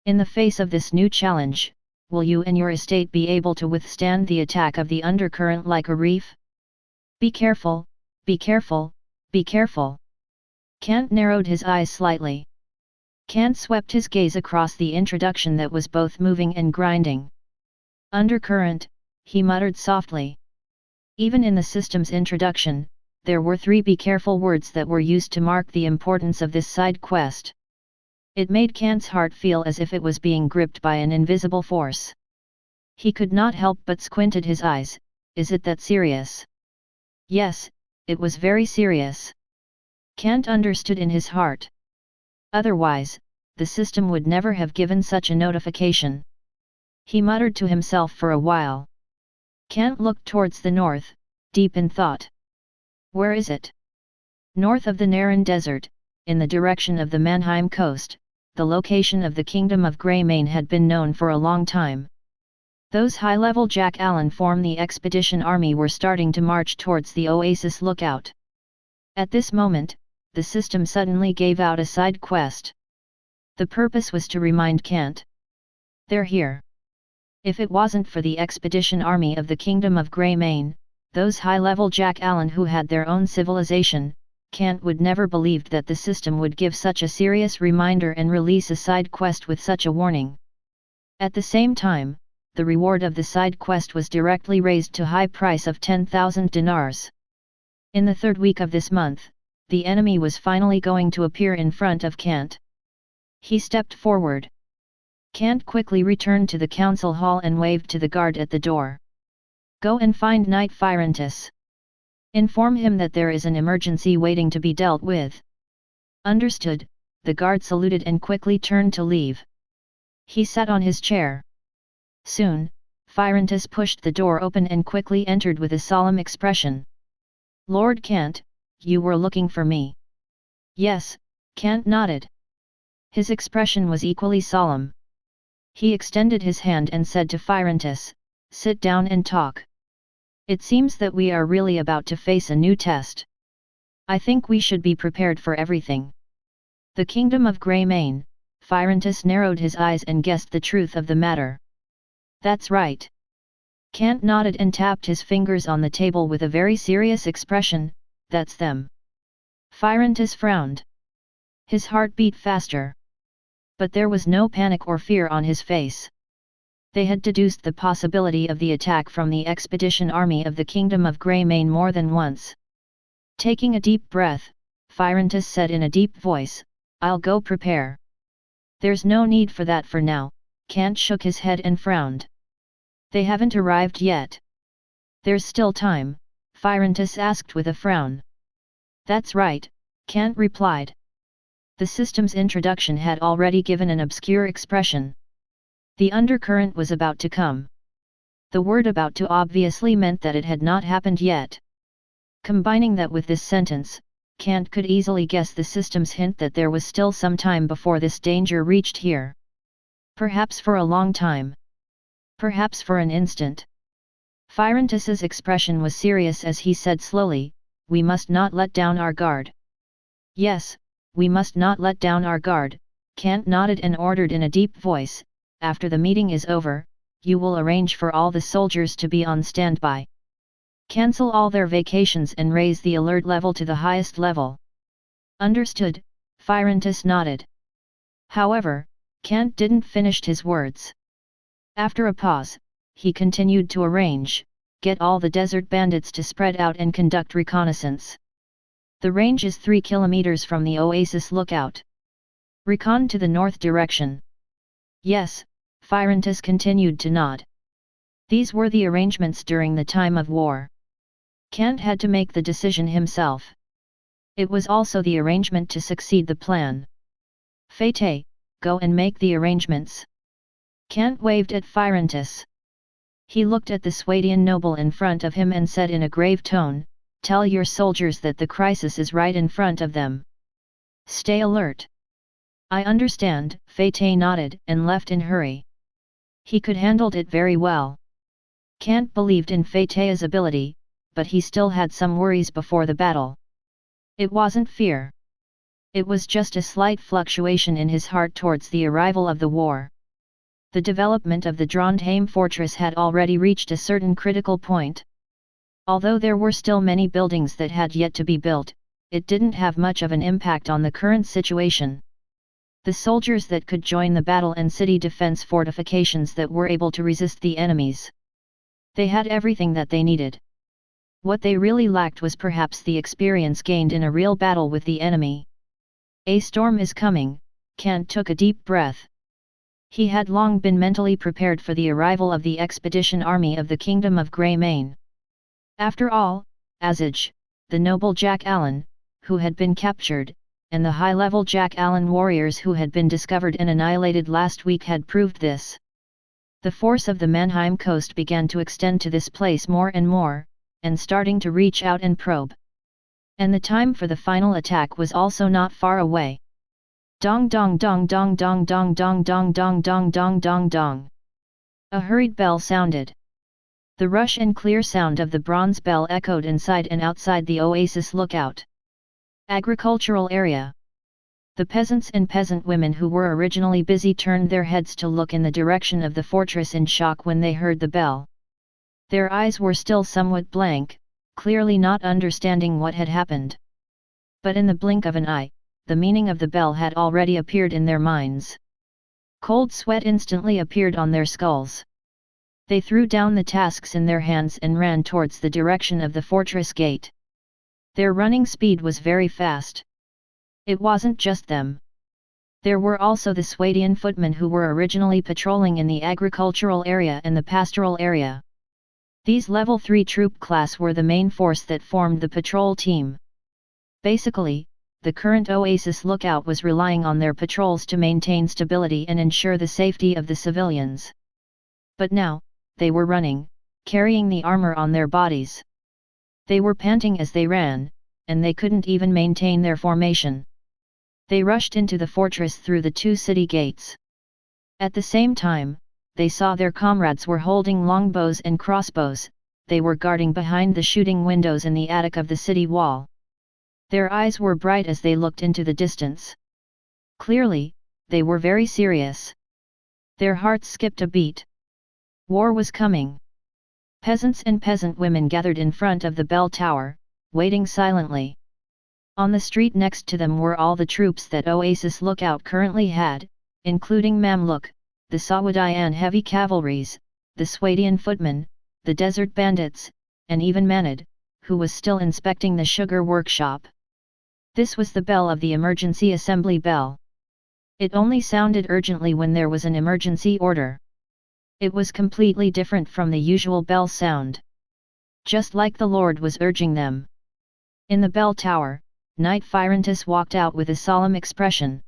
S1: In the face of this new challenge, will you and your estate be able to withstand the attack of the undercurrent like a reef? Be careful, be careful, be careful. Kant narrowed his eyes slightly. Kant swept his gaze across the introduction that was both moving and grinding. Undercurrent, he muttered softly. Even in the system's introduction, there were 3 be careful words that were used to mark the importance of this side quest. It made Kant's heart feel as if it was being gripped by an invisible force. He could not help but squinted his eyes. Is it that serious? Yes, it was very serious. Kant understood in his heart. Otherwise, the system would never have given such a notification. He muttered to himself for a while. Kant looked towards the north, deep in thought. Where is it? North of the Naran Desert, in the direction of the Mannheim coast, the location of the Kingdom of Greymane had been known for a long time. Those high-level Jack Allen formed the expedition army were starting to march towards the Oasis lookout. At this moment, the system suddenly gave out a side quest. The purpose was to remind Kant. They're here. If it wasn't for the expedition army of the Kingdom of Greymane, those high-level Jack Allen who had their own civilization, Kant would never believed that the system would give such a serious reminder and release a side quest with such a warning. At the same time, the reward of the side quest was directly raised to high price of 10,000 dinars. In the 3rd week of this month, the enemy was finally going to appear in front of Kant. He stepped forward. Kant quickly returned to the council hall and waved to the guard at the door. Go and find Knight Firentis. Inform him that there is an emergency waiting to be dealt with. Understood, the guard saluted and quickly turned to leave. He sat on his chair. Soon, Firentis pushed the door open and quickly entered with a solemn expression. Lord Kant, you were looking for me. Yes, Kant nodded. His expression was equally solemn. He extended his hand and said to Firentis, sit down and talk. It seems that we are really about to face a new test. I think we should be prepared for everything. The Kingdom of Greymane, Firentis narrowed his eyes and guessed the truth of the matter. That's right. Kant nodded and tapped his fingers on the table with a very serious expression, that's them. Firentis frowned. His heart beat faster. But there was no panic or fear on his face. They had deduced the possibility of the attack from the expedition army of the Kingdom of Greymane more than once. Taking a deep breath, Firentis said in a deep voice, I'll go prepare. There's no need for that for now, Kant shook his head and frowned. They haven't arrived yet. There's still time, Firentis asked with a frown. That's right, Kant replied. The system's introduction had already given an obscure expression. The undercurrent was about to come. The word about to obviously meant that it had not happened yet. Combining that with this sentence, Kant could easily guess the system's hint that there was still some time before this danger reached here. Perhaps for a long time. Perhaps for an instant. Firentis's expression was serious as he said slowly, we must not let down our guard. Yes, we must not let down our guard, Kant nodded and ordered in a deep voice, after the meeting is over, you will arrange for all the soldiers to be on standby. Cancel all their vacations and raise the alert level to the highest level. Understood, Firentis nodded. However, Kant didn't finish his words. After a pause, he continued to arrange, get all the desert bandits to spread out and conduct reconnaissance. The range is 3 kilometers from the Oasis lookout. Recon to the north direction. Yes, Firentis continued to nod. These were the arrangements during the time of war. Kant had to make the decision himself. It was also the arrangement to succeed the plan. Fate, go and make the arrangements. Kant waved at Firentis. He looked at the Swadian noble in front of him and said in a grave tone, tell your soldiers that the crisis is right in front of them. Stay alert. I understand, Fate nodded and left in hurry. He could handled it very well. Kant believed in Fate's ability, but he still had some worries before the battle. It wasn't fear. It was just a slight fluctuation in his heart towards the arrival of the war. The development of the Trondheim fortress had already reached a certain critical point. Although there were still many buildings that had yet to be built, it didn't have much of an impact on the current situation. The soldiers that could join the battle and city defense fortifications that were able to resist the enemies. They had everything that they needed. What they really lacked was perhaps the experience gained in a real battle with the enemy. A storm is coming, Kant took a deep breath. He had long been mentally prepared for the arrival of the expedition army of the Kingdom of Greymane. After all, Asaj, the noble Jack Allen, who had been captured, and the high-level Jack Allen warriors who had been discovered and annihilated last week had proved this. The force of the Mannheim coast began to extend to this place more and more, and starting to reach out and probe. And the time for the final attack was also not far away. Dong dong dong dong dong dong dong dong dong dong dong dong dong. A hurried bell sounded. The rush and clear sound of the bronze bell echoed inside and outside the Oasis lookout. Agricultural area. The peasants and peasant women who were originally busy turned their heads to look in the direction of the fortress in shock when they heard the bell. Their eyes were still somewhat blank, clearly not understanding what had happened. But in the blink of an eye, the meaning of the bell had already appeared in their minds. Cold sweat instantly appeared on their skulls. They threw down the tasks in their hands and ran towards the direction of the fortress gate. Their running speed was very fast. It wasn't just them. There were also the Swadian footmen who were originally patrolling in the agricultural area and the pastoral area. These level 3 troop class were the main force that formed the patrol team. Basically, the current Oasis lookout was relying on their patrols to maintain stability and ensure the safety of the civilians. But now, they were running, carrying the armor on their bodies. They were panting as they ran, and they couldn't even maintain their formation. They rushed into the fortress through the 2 city gates. At the same time, they saw their comrades were holding longbows and crossbows. They were guarding behind the shooting windows in the attic of the city wall. Their eyes were bright as they looked into the distance. Clearly, they were very serious. Their hearts skipped a beat. War was coming. Peasants and peasant women gathered in front of the bell tower, waiting silently. On the street next to them were all the troops that Oasis lookout currently had, including Mamluk, the Sawadian heavy cavalries, the Swadian footmen, the desert bandits, and even Manad, who was still inspecting the sugar workshop. This was the bell of the emergency assembly bell. It only sounded urgently when there was an emergency order. It was completely different from the usual bell sound. Just like the Lord was urging them. In the bell tower, Knight Firentus walked out with a solemn expression.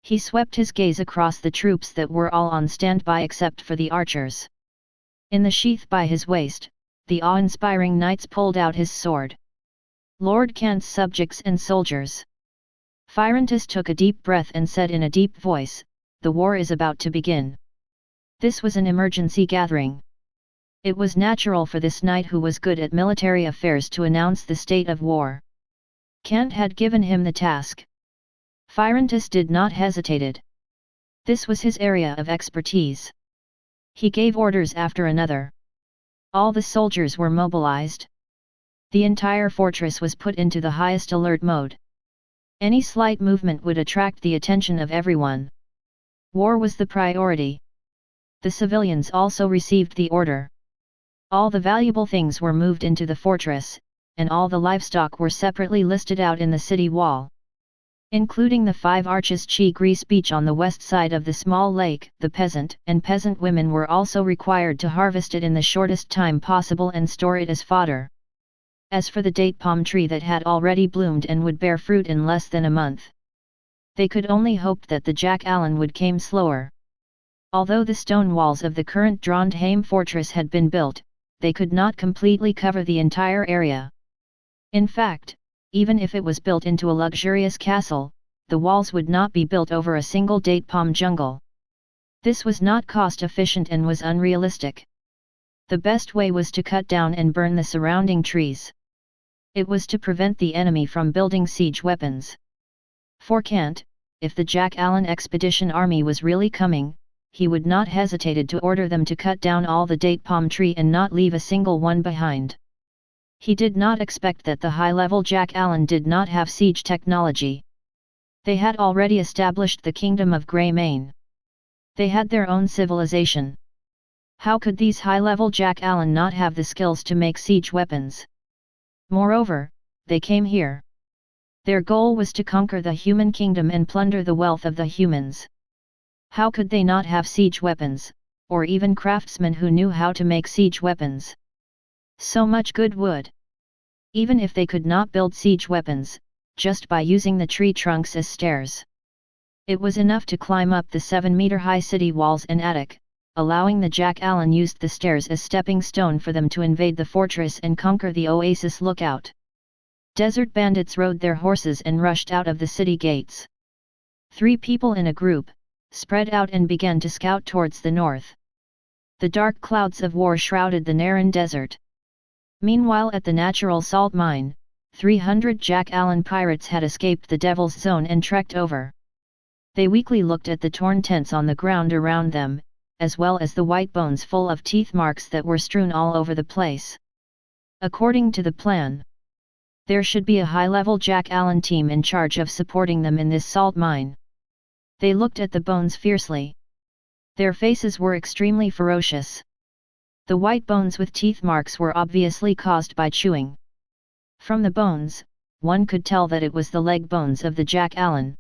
S1: He swept his gaze across the troops that were all on standby except for the archers. In the sheath by his waist, the awe-inspiring knights pulled out his sword. Lord Kant's subjects and soldiers. Firentus took a deep breath and said in a deep voice, "The war is about to begin." This was an emergency gathering. It was natural for this knight who was good at military affairs to announce the state of war. Kant had given him the task. Firentus did not hesitate. This was his area of expertise. He gave orders after another. All the soldiers were mobilized. The entire fortress was put into the highest alert mode. Any slight movement would attract the attention of everyone. War was the priority. The civilians also received the order. All the valuable things were moved into the fortress, and all the livestock were separately listed out in the city wall. Including the 5 arches Chigris beach on the west side of the small lake, the peasant and peasant women were also required to harvest it in the shortest time possible and store it as fodder. As for the date palm tree that had already bloomed and would bear fruit in less than a month, they could only hope that the Jack Allen would come slower. Although the stone walls of the current Trondheim fortress had been built, they could not completely cover the entire area. In fact, even if it was built into a luxurious castle, the walls would not be built over a single date palm jungle. This was not cost-efficient and was unrealistic. The best way was to cut down and burn the surrounding trees. It was to prevent the enemy from building siege weapons. For Kant, if the Jack Allen expedition army was really coming, he would not hesitated to order them to cut down all the date palm tree and not leave a single one behind. He did not expect that the high-level Jack Allen did not have siege technology. They had already established the kingdom of Greymane. They had their own civilization. How could these high-level Jack Allen not have the skills to make siege weapons? Moreover, they came here. Their goal was to conquer the human kingdom and plunder the wealth of the humans. How could they not have siege weapons, or even craftsmen who knew how to make siege weapons? So much good wood. Even if they could not build siege weapons, just by using the tree trunks as stairs. It was enough to climb up the 7-meter-high city walls and attic, allowing the Jack Allen used the stairs as stepping stone for them to invade the fortress and conquer the Oasis lookout. Desert bandits rode their horses and rushed out of the city gates. 3 people in a group, spread out and began to scout towards the north. The dark clouds of war shrouded the Narran desert. Meanwhile at the natural salt mine, 300 Jack Allen pirates had escaped the Devil's Zone and trekked over. They weakly looked at the torn tents on the ground around them, as well as the white bones full of teeth marks that were strewn all over the place. According to the plan, there should be a high-level Jack Allen team in charge of supporting them in this salt mine. They looked at the bones fiercely. Their faces were extremely ferocious. The white bones with teeth marks were obviously caused by chewing. From the bones, one could tell that it was the leg bones of the Jack Allen.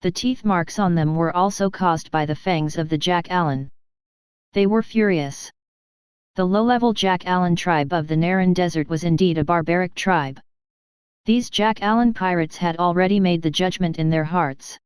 S1: The teeth marks on them were also caused by the fangs of the Jack Allen. They were furious. The low-level Jack Allen tribe of the Narran Desert was indeed a barbaric tribe. These Jack Allen pirates had already made the judgment in their hearts.